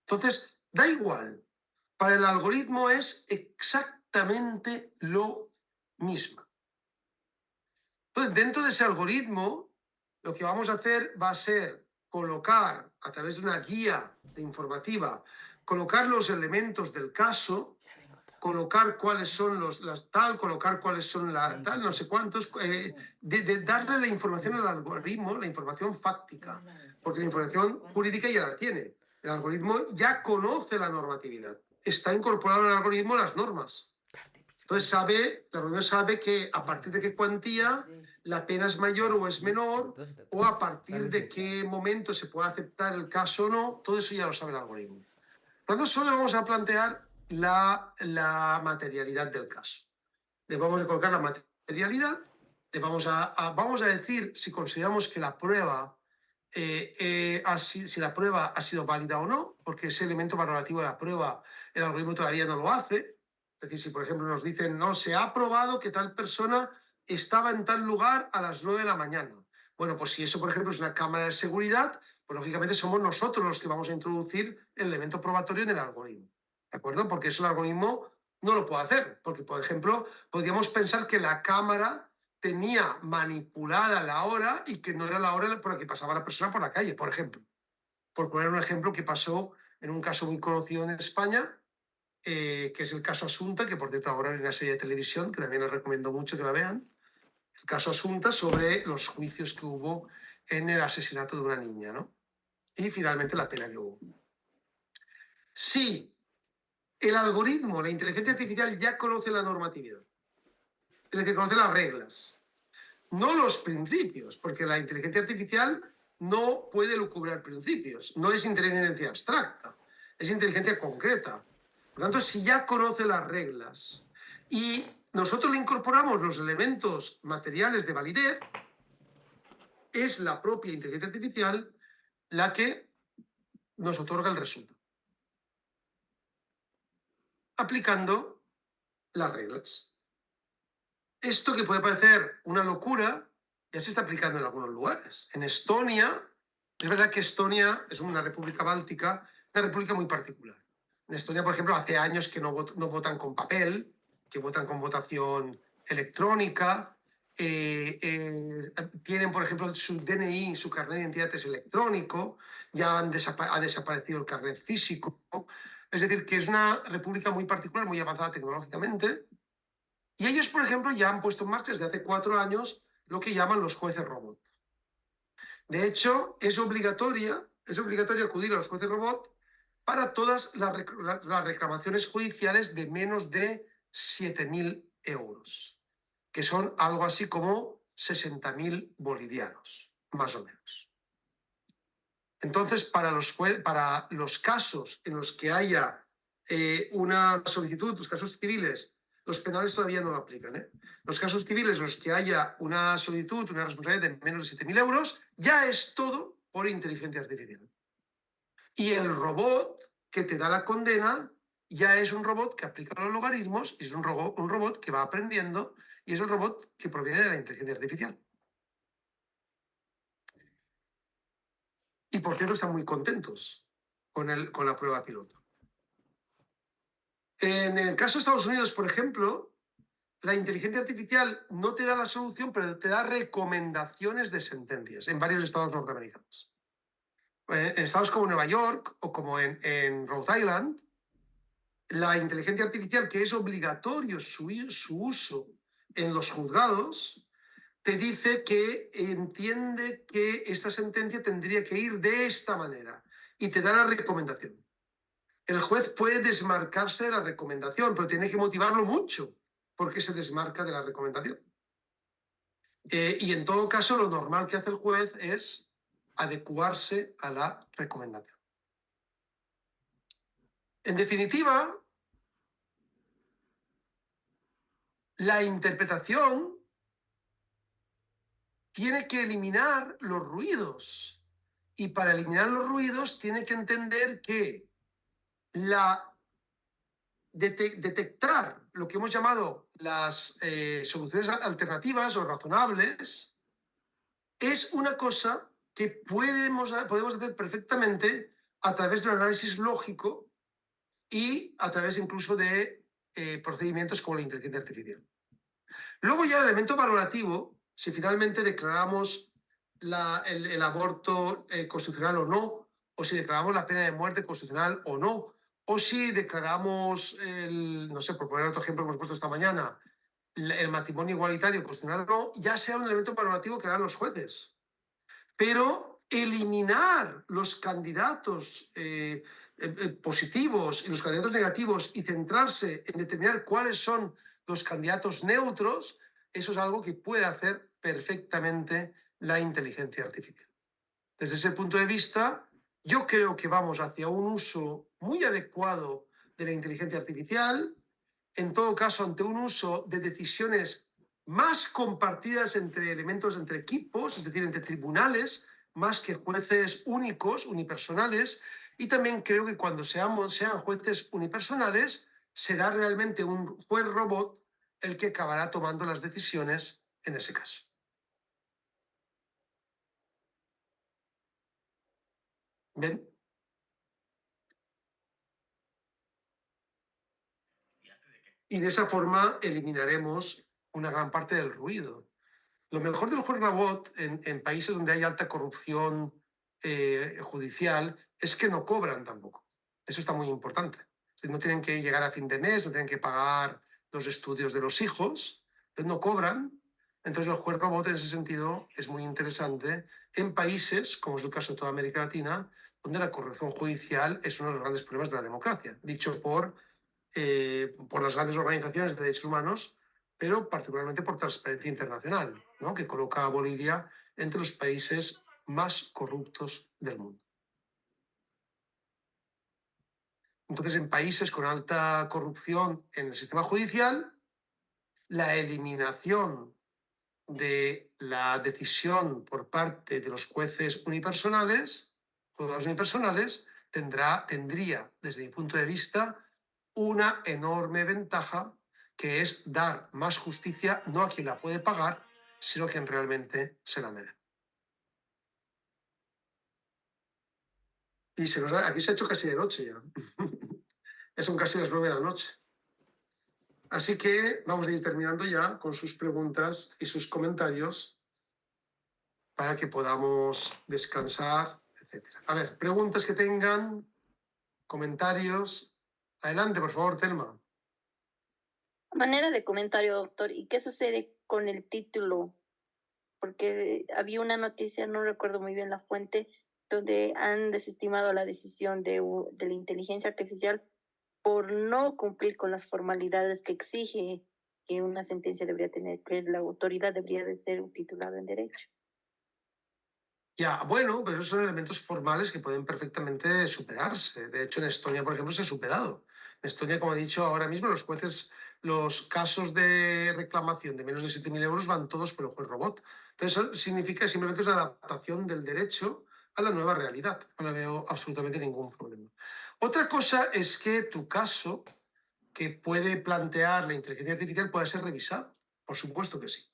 Entonces, da igual. Para el algoritmo es exactamente lo mismo. Entonces, dentro de ese algoritmo, lo que vamos a hacer va a ser colocar, a través de una guía informativa, colocar los elementos del caso, colocar cuáles son colocar cuáles son tal, no sé cuántos, darle la información al algoritmo, la información fáctica, porque la información jurídica ya la tiene. El algoritmo ya conoce la normatividad, está incorporado en el algoritmo las normas. Entonces el algoritmo sabe que a partir de qué cuantía la pena es mayor o es menor, o a partir de qué momento se puede aceptar el caso o no, todo eso ya lo sabe el algoritmo. Por lo tanto, solo vamos a plantear la materialidad del caso. Le vamos a colocar la materialidad, vamos a decir si consideramos que la prueba, si la prueba ha sido válida o no, porque ese elemento valorativo de la prueba el algoritmo todavía no lo hace. Es decir, si por ejemplo nos dicen, no, se ha probado que tal persona estaba en tal lugar a las 9 de la mañana. Bueno, pues si eso por ejemplo es una cámara de seguridad, Pues lógicamente somos nosotros los que vamos a introducir el elemento probatorio en el algoritmo, ¿de acuerdo? Porque eso el algoritmo no lo puede hacer, porque, por ejemplo, podríamos pensar que la cámara tenía manipulada la hora y que no era la hora por la que pasaba la persona por la calle, por ejemplo. Por poner un ejemplo que pasó en un caso muy conocido en España, que es el caso Asunta, que por cierto ahora hay una serie de televisión que también les recomiendo mucho que la vean, el caso Asunta sobre los juicios que hubo en el asesinato de una niña, ¿no? Y finalmente la pena que hubo. Sí, el algoritmo, la inteligencia artificial ya conoce la normatividad, es decir, conoce las reglas, no los principios, porque la inteligencia artificial no puede lucubrar principios, no es inteligencia abstracta, es inteligencia concreta. Por lo tanto, si ya conoce las reglas y nosotros le incorporamos los elementos materiales de validez, es la propia inteligencia artificial la que nos otorga el resultado, aplicando las reglas. Esto que puede parecer una locura ya se está aplicando en algunos lugares. En Estonia, es verdad que Estonia es una república báltica, una república muy particular. En Estonia, por ejemplo, hace años que no votan con papel, que votan con votación electrónica. Tienen, por ejemplo, su DNI, su carnet de identidad es electrónico, ya ha desaparecido el carnet físico. Es decir, que es una república muy particular, muy avanzada tecnológicamente. Y ellos, por ejemplo, ya han puesto en marcha desde hace 4 años lo que llaman los jueces robot. De hecho, es obligatorio acudir a los jueces robot para todas las reclamaciones judiciales de menos de 7.000 euros, que son algo así como 60.000 bolivianos, más o menos. Entonces, para los casos en los que haya una solicitud, los casos civiles, los penales todavía no lo aplican, ¿eh? Los casos civiles en los que haya una solicitud, una responsabilidad de menos de 7.000 euros, ya es todo por inteligencia artificial. Y el robot que te da la condena ya es un robot que aplica los logaritmos, y es un robot que va aprendiendo, y es un robot que proviene de la inteligencia artificial. Y por cierto, están muy contentos con la prueba piloto. En el caso de Estados Unidos, por ejemplo, la inteligencia artificial no te da la solución, pero te da recomendaciones de sentencias en varios estados norteamericanos. En estados como Nueva York o como en Rhode Island, la inteligencia artificial, que es obligatorio su uso en los juzgados, te dice que entiende que esta sentencia tendría que ir de esta manera y te da la recomendación. El juez puede desmarcarse de la recomendación, pero tiene que motivarlo mucho porque se desmarca de la recomendación. Y en todo caso, lo normal que hace el juez es adecuarse a la recomendación. En definitiva, la interpretación tiene que eliminar los ruidos. Y para eliminar los ruidos tiene que entender que detectar lo que hemos llamado las soluciones alternativas o razonables es una cosa que podemos hacer perfectamente a través de un análisis lógico y a través incluso de procedimientos como la inteligencia artificial. Luego ya el elemento valorativo, si finalmente declaramos el aborto constitucional o no, o si declaramos la pena de muerte constitucional o no, o si declaramos, no sé, por poner otro ejemplo que hemos puesto esta mañana, el matrimonio igualitario constitucional o no, ya sea un elemento valorativo que harán los jueces. Pero eliminar los candidatos positivos y los candidatos negativos y centrarse en determinar cuáles son los candidatos neutros, eso es algo que puede hacer perfectamente la inteligencia artificial. Desde ese punto de vista, yo creo que vamos hacia un uso muy adecuado de la inteligencia artificial, en todo caso ante un uso de decisiones más compartidas entre elementos, entre equipos, es decir, entre tribunales, más que jueces únicos, unipersonales, y también creo que cuando sean jueces unipersonales, será realmente un juez robot el que acabará tomando las decisiones en ese caso. ¿Ven? Y de esa forma eliminaremos una gran parte del ruido. Lo mejor del juez Rabot en países donde hay alta corrupción judicial es que no cobran tampoco. Eso está muy importante. No tienen que llegar a fin de mes, no tienen que pagar los estudios de los hijos, entonces no cobran. Entonces el juez Rabot en ese sentido es muy interesante en países, como es el caso de toda América Latina, donde la corrupción judicial es uno de los grandes problemas de la democracia, dicho por las grandes organizaciones de derechos humanos, pero particularmente por Transparencia Internacional, ¿no? Que coloca a Bolivia entre los países más corruptos del mundo. Entonces, en países con alta corrupción en el sistema judicial, la eliminación de la decisión por parte de los jueces unipersonales, juzgados unipersonales, tendría, desde mi punto de vista, una enorme ventaja, que es dar más justicia no a quien la puede pagar, sino a quien realmente se la merece. Y aquí se ha hecho casi de noche ya. Ya son casi las 9 de la noche. Así que vamos a ir terminando ya con sus preguntas y sus comentarios para que podamos descansar, etc. A ver, preguntas que tengan, comentarios. Adelante, por favor, Telma. Manera de comentario, doctor, ¿y qué sucede con el título? Porque había una noticia, no recuerdo muy bien la fuente, donde han desestimado la decisión de la inteligencia artificial por no cumplir con las formalidades que exige que una sentencia debería tener, que es la autoridad debería de ser un titulado en derecho. Ya, bueno, pero esos son elementos formales que pueden perfectamente superarse. De hecho, en Estonia, por ejemplo, se ha superado. En Estonia, como he dicho, ahora mismo los jueces, los casos de reclamación de menos de 7.000 euros van todos por el juez robot. Entonces, eso significa simplemente es una adaptación del derecho a la nueva realidad. No le veo absolutamente ningún problema. Otra cosa es que tu caso, que puede plantear la inteligencia artificial, pueda ser revisado. Por supuesto que sí.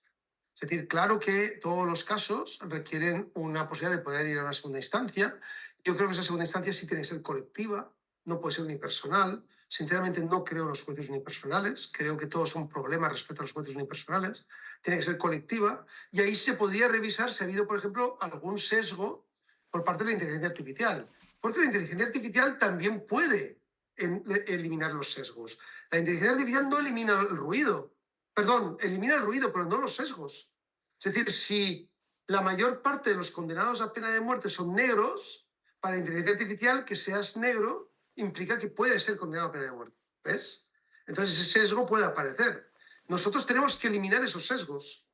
Es decir, claro que todos los casos requieren una posibilidad de poder ir a una segunda instancia. Yo creo que esa segunda instancia sí tiene que ser colectiva, no puede ser unipersonal. Sinceramente no creo en los jueces unipersonales, creo que todos son problemas respecto a los jueces unipersonales. Tiene que ser colectiva y ahí se podría revisar si ha habido, por ejemplo, algún sesgo por parte de la inteligencia artificial. Porque la inteligencia artificial también puede eliminar los sesgos. La inteligencia artificial no elimina el ruido. Perdón, elimina el ruido, pero no los sesgos. Es decir, si la mayor parte de los condenados a pena de muerte son negros, para la inteligencia artificial que seas negro implica que puedes ser condenado a pena de muerte. ¿Ves? Entonces ese sesgo puede aparecer. Nosotros tenemos que eliminar esos sesgos.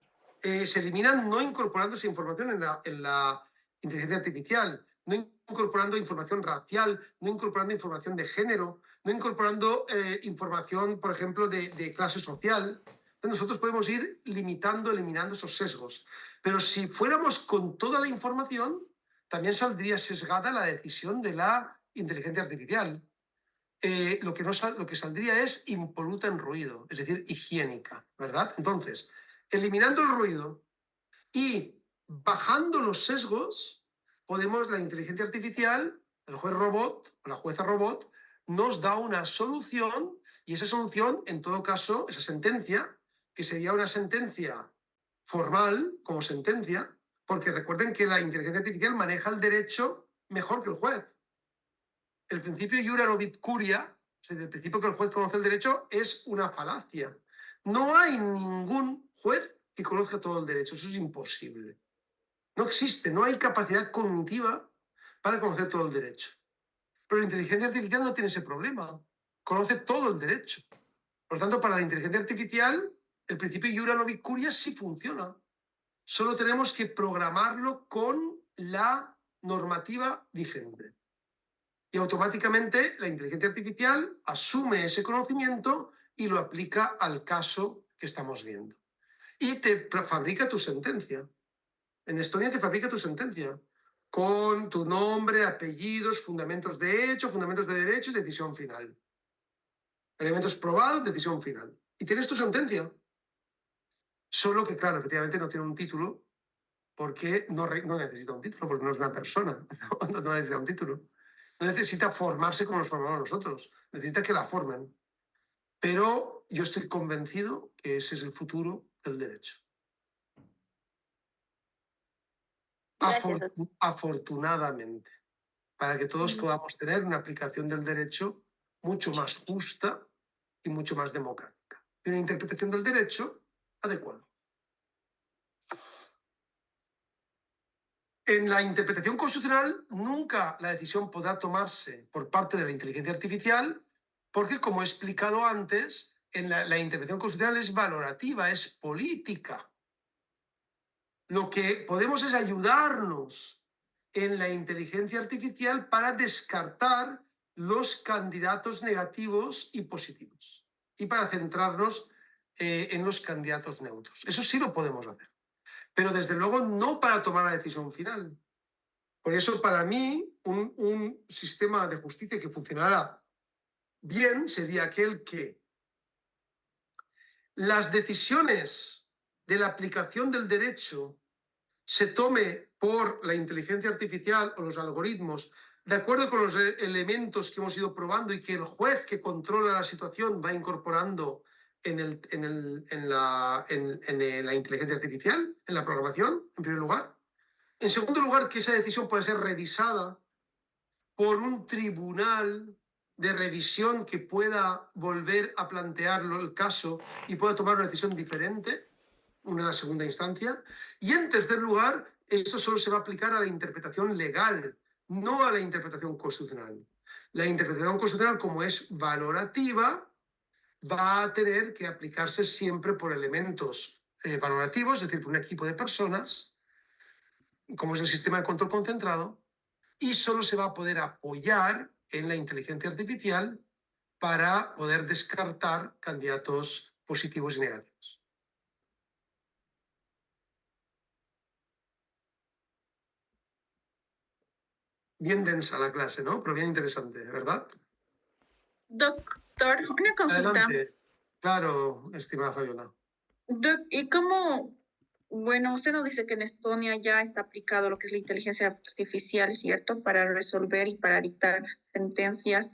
Se eliminan no incorporando esa información en la inteligencia artificial, no incorporando información racial, no incorporando información de género, no incorporando información, por ejemplo, de clase social. Nosotros podemos ir limitando, eliminando esos sesgos. Pero si fuéramos con toda la información, también saldría sesgada la decisión de la inteligencia artificial. Lo que saldría es impoluta en ruido, es decir, higiénica, ¿verdad? Entonces, eliminando el ruido y bajando los sesgos, la inteligencia artificial, el juez robot o la jueza robot, nos da una solución y esa solución, en todo caso, esa sentencia, que sería una sentencia formal como sentencia, porque recuerden que la inteligencia artificial maneja el derecho mejor que el juez. El principio iura novit curia, es decir, el principio que el juez conoce el derecho, es una falacia. No hay ningún juez que conozca todo el derecho, eso es imposible. No existe, no hay capacidad cognitiva para conocer todo el derecho. Pero la inteligencia artificial no tiene ese problema, conoce todo el derecho. Por lo tanto, para la inteligencia artificial, el principio iura novit curia sí funciona. Solo tenemos que programarlo con la normativa vigente. Y automáticamente la inteligencia artificial asume ese conocimiento y lo aplica al caso que estamos viendo. Y te fabrica tu sentencia. En Estonia te fabrica tu sentencia con tu nombre, apellidos, fundamentos de hecho, fundamentos de derecho y decisión final. Elementos probados, decisión final. Y tienes tu sentencia. Solo que, claro, efectivamente no tiene un título porque no necesita un título, porque no es una persona, no necesita un título. No necesita formarse como nos formamos nosotros, necesita que la formen. Pero yo estoy convencido que ese es el futuro del derecho. Gracias, doctor. Afortunadamente, para que todos podamos tener una aplicación del derecho mucho más justa y mucho más democrática. Y una interpretación del derecho adecuada. En la interpretación constitucional nunca la decisión podrá tomarse por parte de la inteligencia artificial porque, como he explicado antes, la interpretación constitucional es valorativa, es política. Lo que podemos es ayudarnos en la inteligencia artificial para descartar los candidatos negativos y positivos y para centrarnos en los candidatos neutros. Eso sí lo podemos hacer. Pero desde luego no para tomar la decisión final. Por eso, para mí, un sistema de justicia que funcionara bien sería aquel que las decisiones de la aplicación del derecho se tome por la inteligencia artificial o los algoritmos de acuerdo con los elementos que hemos ido probando y que el juez que controla la situación va incorporando en la inteligencia artificial, en la programación, en primer lugar. En segundo lugar, que esa decisión puede ser revisada por un tribunal de revisión que pueda volver a plantearlo el caso y pueda tomar una decisión diferente, una segunda instancia. Y en tercer lugar, esto solo se va a aplicar a la interpretación legal, no a la interpretación constitucional. La interpretación constitucional, como es valorativa, va a tener que aplicarse siempre por elementos valorativos, es decir, por un equipo de personas, como es el sistema de control concentrado, y solo se va a poder apoyar en la inteligencia artificial para poder descartar candidatos positivos y negativos. Bien densa la clase, ¿no? Pero bien interesante, ¿verdad? Doctor, una consulta. Adelante. Claro, estimada Fabiola. ¿Y cómo, bueno, usted nos dice que en Estonia ya está aplicado lo que es la inteligencia artificial, ¿cierto? Para resolver y para dictar sentencias.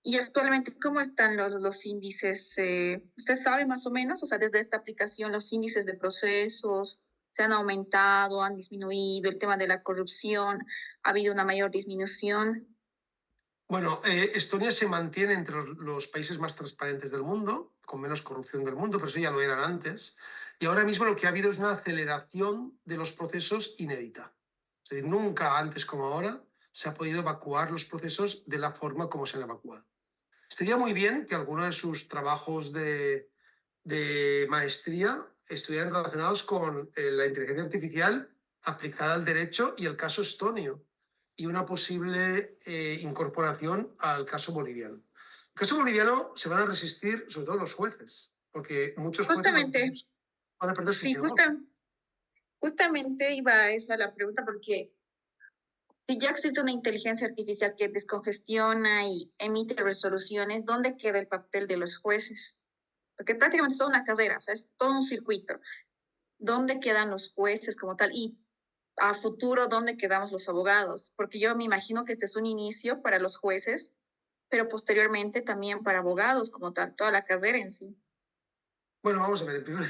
Y actualmente, ¿cómo están los índices? ¿Usted sabe más o menos? O sea, desde esta aplicación, los índices de procesos se han aumentado, han disminuido, el tema de la corrupción, ha habido una mayor disminución. Bueno, Estonia se mantiene entre los países más transparentes del mundo, con menos corrupción del mundo, pero eso ya lo eran antes. Y ahora mismo lo que ha habido es una aceleración de los procesos inédita. Es decir, nunca antes como ahora se ha podido evacuar los procesos de la forma como se han evacuado. Estaría muy bien que alguno de sus trabajos de maestría estuvieran relacionados con la inteligencia artificial aplicada al derecho y el caso estonio, y una posible incorporación al caso boliviano. El caso boliviano se van a resistir sobre todo los jueces, porque muchos Justamente, jueces van a perder su sí, justamente iba a esa la pregunta, porque si ya existe una inteligencia artificial que descongestiona y emite resoluciones, ¿dónde queda el papel de los jueces? Porque prácticamente es toda una carrera, o sea, es todo un circuito. ¿Dónde quedan los jueces como tal? Y a futuro, ¿dónde quedamos los abogados? Porque yo me imagino que este es un inicio para los jueces, pero posteriormente también para abogados como tal, toda la carrera en sí. Bueno, vamos a ver, en primer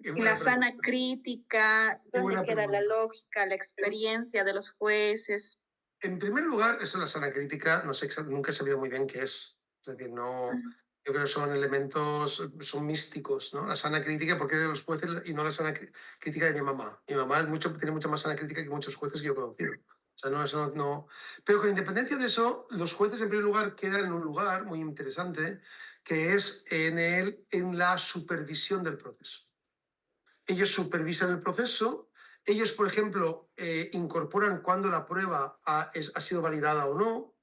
Y la sana crítica, ¿dónde queda la lógica, la experiencia de los jueces? En primer lugar, eso de la sana crítica, no sé, nunca he sabido muy bien qué es. Es decir, no, yo creo que son elementos, son místicos, ¿no? La sana crítica, porque de los jueces y no la sana crítica de mi mamá. Mi mamá tiene mucha más sana crítica que muchos jueces que yo he conocido. O sea, no, eso no. Pero con independencia de eso, los jueces en primer lugar quedan en un lugar muy interesante, que es en la supervisión del proceso. Ellos supervisan el proceso. Ellos, por ejemplo, incorporan cuando la prueba ha sido validada o no,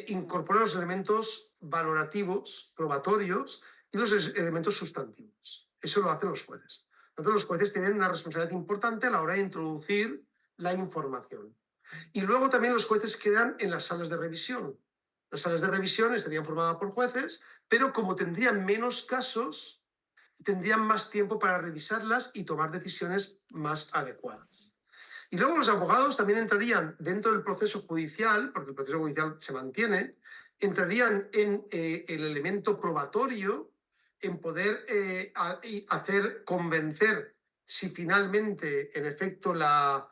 incorporan los elementos valorativos, probatorios y los elementos sustantivos. Eso lo hacen los jueces. Entonces, los jueces tienen una responsabilidad importante a la hora de introducir la información. Y luego también los jueces quedan en las salas de revisión. Las salas de revisión estarían formadas por jueces, pero como tendrían menos casos, tendrían más tiempo para revisarlas y tomar decisiones más adecuadas. Y luego los abogados también entrarían dentro del proceso judicial, porque el proceso judicial se mantiene, entrarían en el elemento probatorio, en poder convencer si finalmente, en efecto, la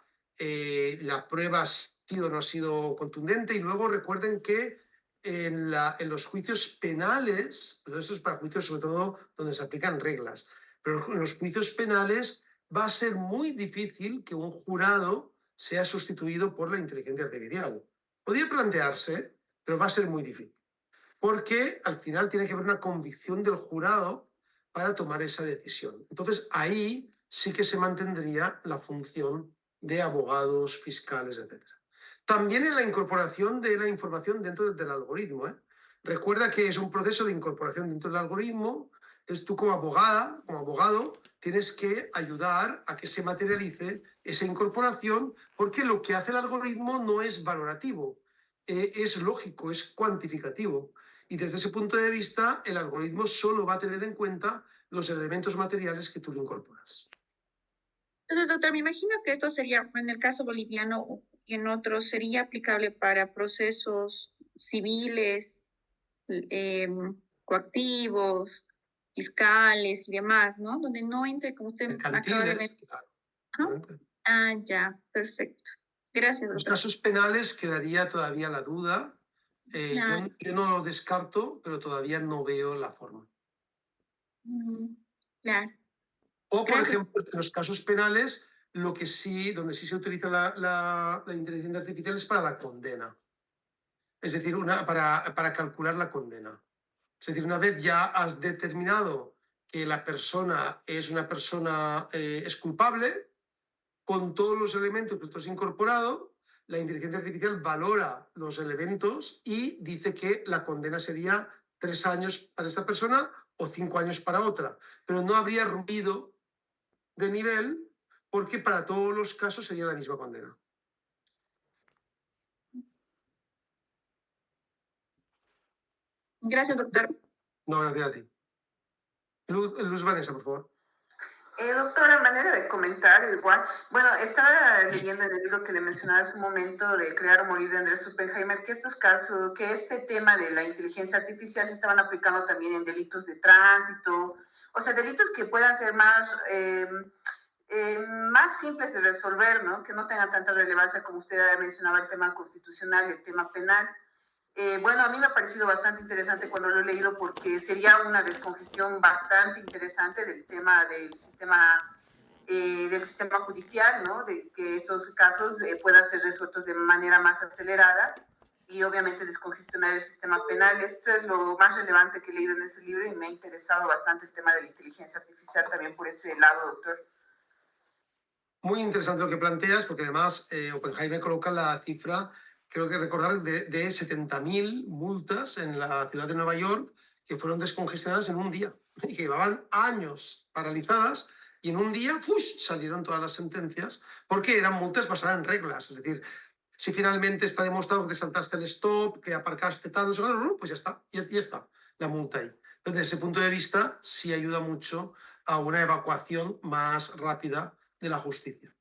prueba ha sido o no ha sido contundente. Y luego recuerden que en los juicios penales, pero esto es para juicios sobre todo donde se aplican reglas, pero en los juicios penales va a ser muy difícil que un jurado sea sustituido por la inteligencia artificial. Podría plantearse, pero va a ser muy difícil, porque al final tiene que haber una convicción del jurado para tomar esa decisión. Entonces ahí sí que se mantendría la función de abogados, fiscales, etc. También en la incorporación de la información dentro del algoritmo. Recuerda que es un proceso de incorporación dentro del algoritmo. Entonces tú como abogada, como abogado, tienes que ayudar a que se materialice esa incorporación, porque lo que hace el algoritmo no es valorativo, es lógico, es cuantificativo. Y desde ese punto de vista, el algoritmo solo va a tener en cuenta los elementos materiales que tú le incorporas. Entonces, doctor, me imagino que esto sería, en el caso boliviano y en otros, sería aplicable para procesos civiles, coactivos, fiscales y demás, ¿no? Donde no entre, como usted acaba de Mercantiles, mencionar. claro. Ah, ya, perfecto. Gracias, Los doctor. casos penales quedaría todavía la duda. Yo no lo descarto, pero todavía no veo la forma. Claro. O, por Gracias. ejemplo, en los casos penales, lo que sí, donde sí se utiliza la inteligencia artificial es para la condena. Es decir, para calcular la condena. Es decir, una vez ya has determinado que la persona es una persona es culpable, con todos los elementos que tú has incorporado, la inteligencia artificial valora los elementos y dice que la condena sería 3 años para esta persona o 5 años para otra. Pero no habría ruido de nivel, porque para todos los casos sería la misma condena. Gracias, doctor. No, gracias a ti. Luz Vanessa, por favor. Doctora, en manera de comentar, igual, bueno, estaba leyendo en el libro que le mencionaba hace un momento de Crear o Morir de Andrés Oppenheimer, que estos casos, que este tema de la inteligencia artificial se estaban aplicando también en delitos de tránsito, o sea, delitos que puedan ser más simples de resolver, ¿no? Que no tengan tanta relevancia como usted mencionaba, el tema constitucional y el tema penal. Bueno, a mí me ha parecido bastante interesante cuando lo he leído, porque sería una descongestión bastante interesante del tema del sistema judicial, ¿no? De que estos casos puedan ser resueltos de manera más acelerada y obviamente descongestionar el sistema penal. Esto es lo más relevante que he leído en ese libro y me ha interesado bastante el tema de la inteligencia artificial también por ese lado, doctor. Muy interesante lo que planteas, porque además Oppenheimer coloca la cifra, creo que recordar, de 70.000 multas en la ciudad de Nueva York que fueron descongestionadas en un día y que llevaban años paralizadas, y en un día salieron todas las sentencias, porque eran multas basadas en reglas. Es decir, si finalmente está demostrado que te saltaste el stop, que aparcaste tal, pues ya está, ya está la multa ahí. Entonces, desde ese punto de vista, sí ayuda mucho a una evacuación más rápida de la justicia.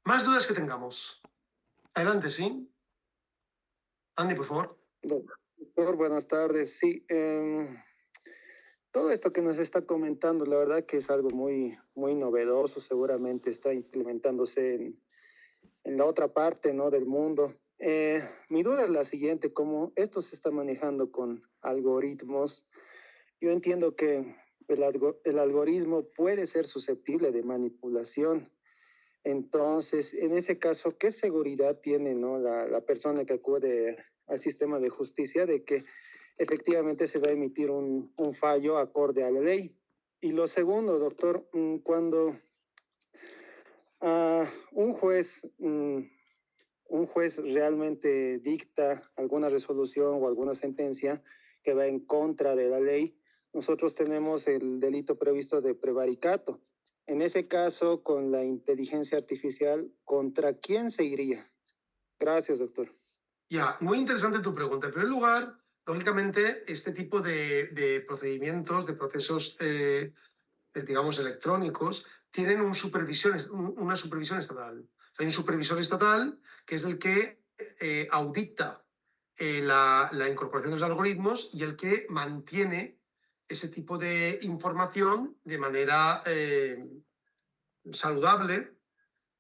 Más dudas que tengamos. Adelante, ¿sí? Andy, por favor. Doctor, buenas tardes. Sí, todo esto que nos está comentando, la verdad que es algo muy, muy novedoso. Seguramente está implementándose en la otra parte, ¿no?, del mundo. Mi duda es la siguiente: ¿cómo esto se está manejando con algoritmos? Yo entiendo que el algoritmo puede ser susceptible de manipulación. Entonces, en ese caso, ¿qué seguridad tiene, ¿no?, la persona que acude al sistema de justicia de que efectivamente se va a emitir un fallo acorde a la ley? Y lo segundo, doctor, cuando un juez realmente dicta alguna resolución o alguna sentencia que va en contra de la ley, nosotros tenemos el delito previsto de prevaricato. En ese caso, con la inteligencia artificial, ¿contra quién se iría? Gracias, doctor. Muy interesante tu pregunta. En primer lugar, lógicamente, este tipo de procedimientos, de procesos, digamos, electrónicos, tienen una supervisión estatal. O sea, hay un supervisor estatal que es el que audita la incorporación de los algoritmos y el que mantiene ese tipo de información de manera saludable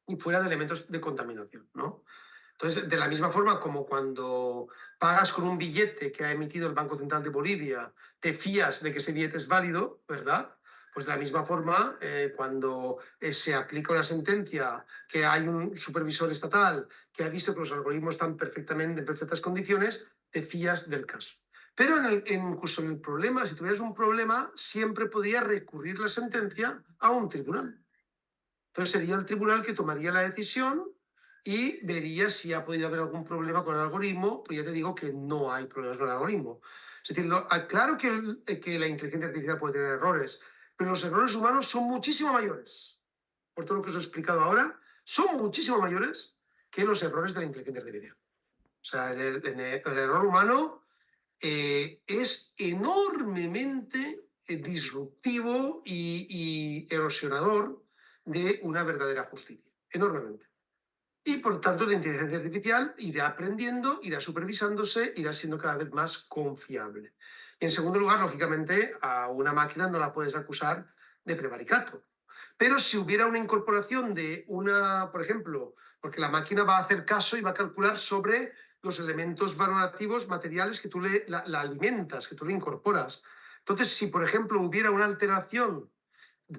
y fuera de elementos de contaminación, ¿no? Entonces, de la misma forma como cuando pagas con un billete que ha emitido el Banco Central de Bolivia, te fías de que ese billete es válido, ¿verdad? Pues de la misma forma, cuando se aplica una sentencia, que hay un supervisor estatal que ha visto que los algoritmos están perfectamente en perfectas condiciones, te fías del caso. Pero incluso en el problema, si tuvieras un problema, siempre podías recurrir la sentencia a un tribunal. Entonces sería el tribunal que tomaría la decisión y vería si ha podido haber algún problema con el algoritmo, pues ya te digo que no hay problemas con el algoritmo. Es decir, claro que la inteligencia artificial puede tener errores, pero los errores humanos son muchísimo mayores. Por todo lo que os he explicado ahora, son muchísimo mayores que los errores de la inteligencia artificial. O sea, el error humano es enormemente disruptivo y erosionador de una verdadera justicia, enormemente. Y por tanto la inteligencia artificial irá aprendiendo, irá supervisándose, irá siendo cada vez más confiable. Y en segundo lugar, lógicamente, a una máquina no la puedes acusar de prevaricato. Pero si hubiera una incorporación de una, por ejemplo, porque la máquina va a hacer caso y va a calcular sobre los elementos valorativos materiales que tú la alimentas, que tú le incorporas. Entonces, si por ejemplo hubiera una alteración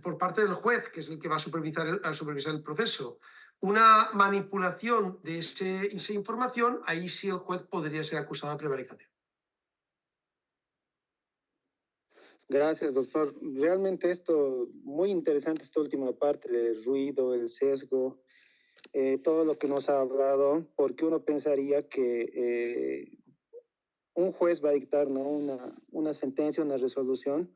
por parte del juez, que es el que va a supervisar el proceso, una manipulación de esa información, ahí sí el juez podría ser acusado de prevaricación. Gracias, doctor. Realmente esto, muy interesante esta última parte del ruido, el sesgo, todo lo que nos ha hablado, porque uno pensaría que un juez va a dictar, ¿no?, una sentencia, una resolución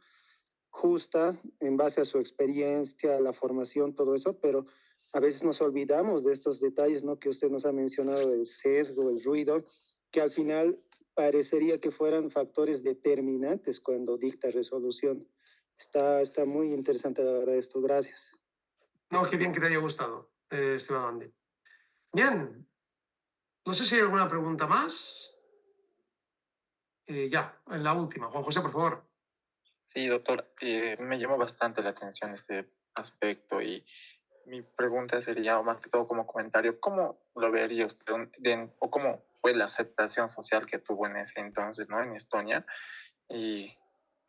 justa en base a su experiencia, la formación, todo eso, pero a veces nos olvidamos de estos detalles, ¿no?, que usted nos ha mencionado, el sesgo, el ruido, que al final parecería que fueran factores determinantes cuando dicta resolución. Está muy interesante, la verdad, esto. Gracias. No, qué bien que te haya gustado, estimado Andy. Bien, no sé si hay alguna pregunta más. Ya, en la última. Juan José, por favor. Sí, doctor, me llamó bastante la atención este aspecto y mi pregunta sería, o más que todo como comentario, ¿cómo lo vería usted o cómo fue la aceptación social que tuvo en ese entonces, ¿no?, en Estonia? Y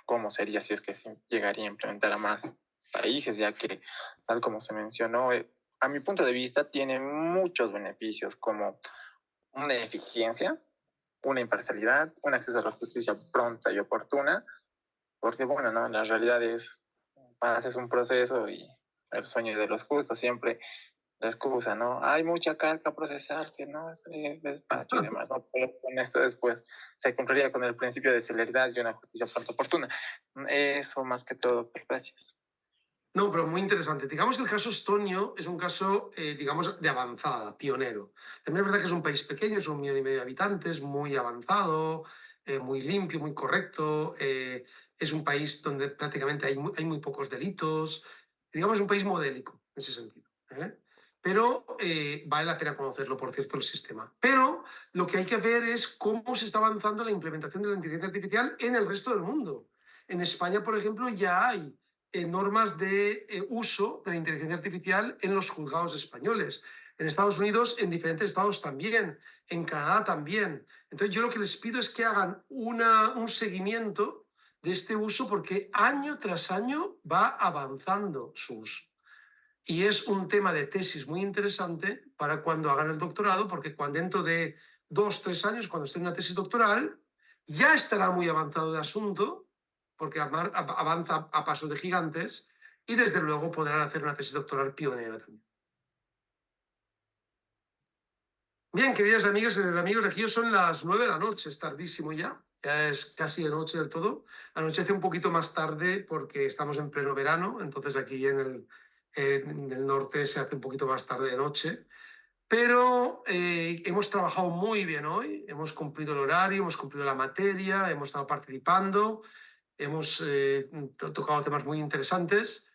cómo sería si es que se llegaría a implementar a más países, ya que, tal como se mencionó, a mi punto de vista tiene muchos beneficios como una eficiencia, una imparcialidad, un acceso a la justicia pronta y oportuna, porque bueno, ¿no?, la realidad es, haces un proceso y el sueño de los justos siempre la excusa, ¿no? Hay mucha carga procesal que no es despacho y demás, ¿no? Pero con esto después se cumpliría con el principio de celeridad y una justicia pronto oportuna. Eso más que todo, pues, gracias. No, pero muy interesante. Digamos que el caso estonio es un caso, digamos, de avanzada, pionero. También es verdad que es un país pequeño, es 1,5 millones de habitantes, muy avanzado, muy limpio, muy correcto. Es un país donde prácticamente hay muy pocos delitos. Digamos, es un país modélico en ese sentido. Pero vale la pena conocerlo, por cierto, el sistema. Pero lo que hay que ver es cómo se está avanzando la implementación de la inteligencia artificial en el resto del mundo. En España, por ejemplo, ya hay normas de uso de la inteligencia artificial en los juzgados españoles. En Estados Unidos, en diferentes estados también. En Canadá también. Entonces, yo lo que les pido es que hagan un seguimiento de este uso porque año tras año va avanzando su uso. Y es un tema de tesis muy interesante para cuando hagan el doctorado, porque cuando dentro de 2 o 3 años, cuando esté en una tesis doctoral, ya estará muy avanzado el asunto, porque avanza a pasos de gigantes, y desde luego podrán hacer una tesis doctoral pionera también. Bien, queridas amigas y amigos, aquí son las 9 de la noche, es tardísimo ya es casi de noche del todo. Anochece un poquito más tarde porque estamos en pleno verano, entonces aquí en el norte se hace un poquito más tarde de noche. pero hemos trabajado muy bien hoy, hemos cumplido el horario, hemos cumplido la materia, hemos estado participando, hemos tocado temas muy interesantes.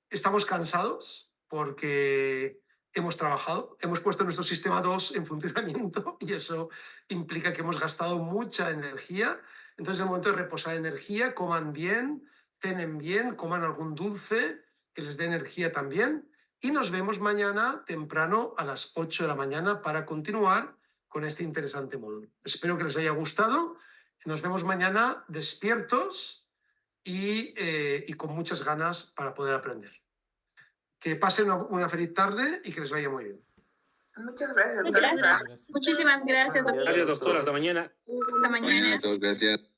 Estamos cansados porque hemos trabajado, hemos puesto nuestro sistema 2 en funcionamiento y eso implica que hemos gastado mucha energía. Entonces es el momento de reposar energía, coman bien, cenen bien, coman algún dulce que les dé energía también. Y nos vemos mañana temprano a las 8 de la mañana para continuar con este interesante módulo. Espero que les haya gustado. Nos vemos mañana despiertos y con muchas ganas para poder aprender. Que pasen una feliz tarde y que les vaya muy bien. Muchas gracias. Muchas gracias. Muchísimas gracias, doctor. Gracias, doctor. Hasta mañana. Hasta mañana. Gracias.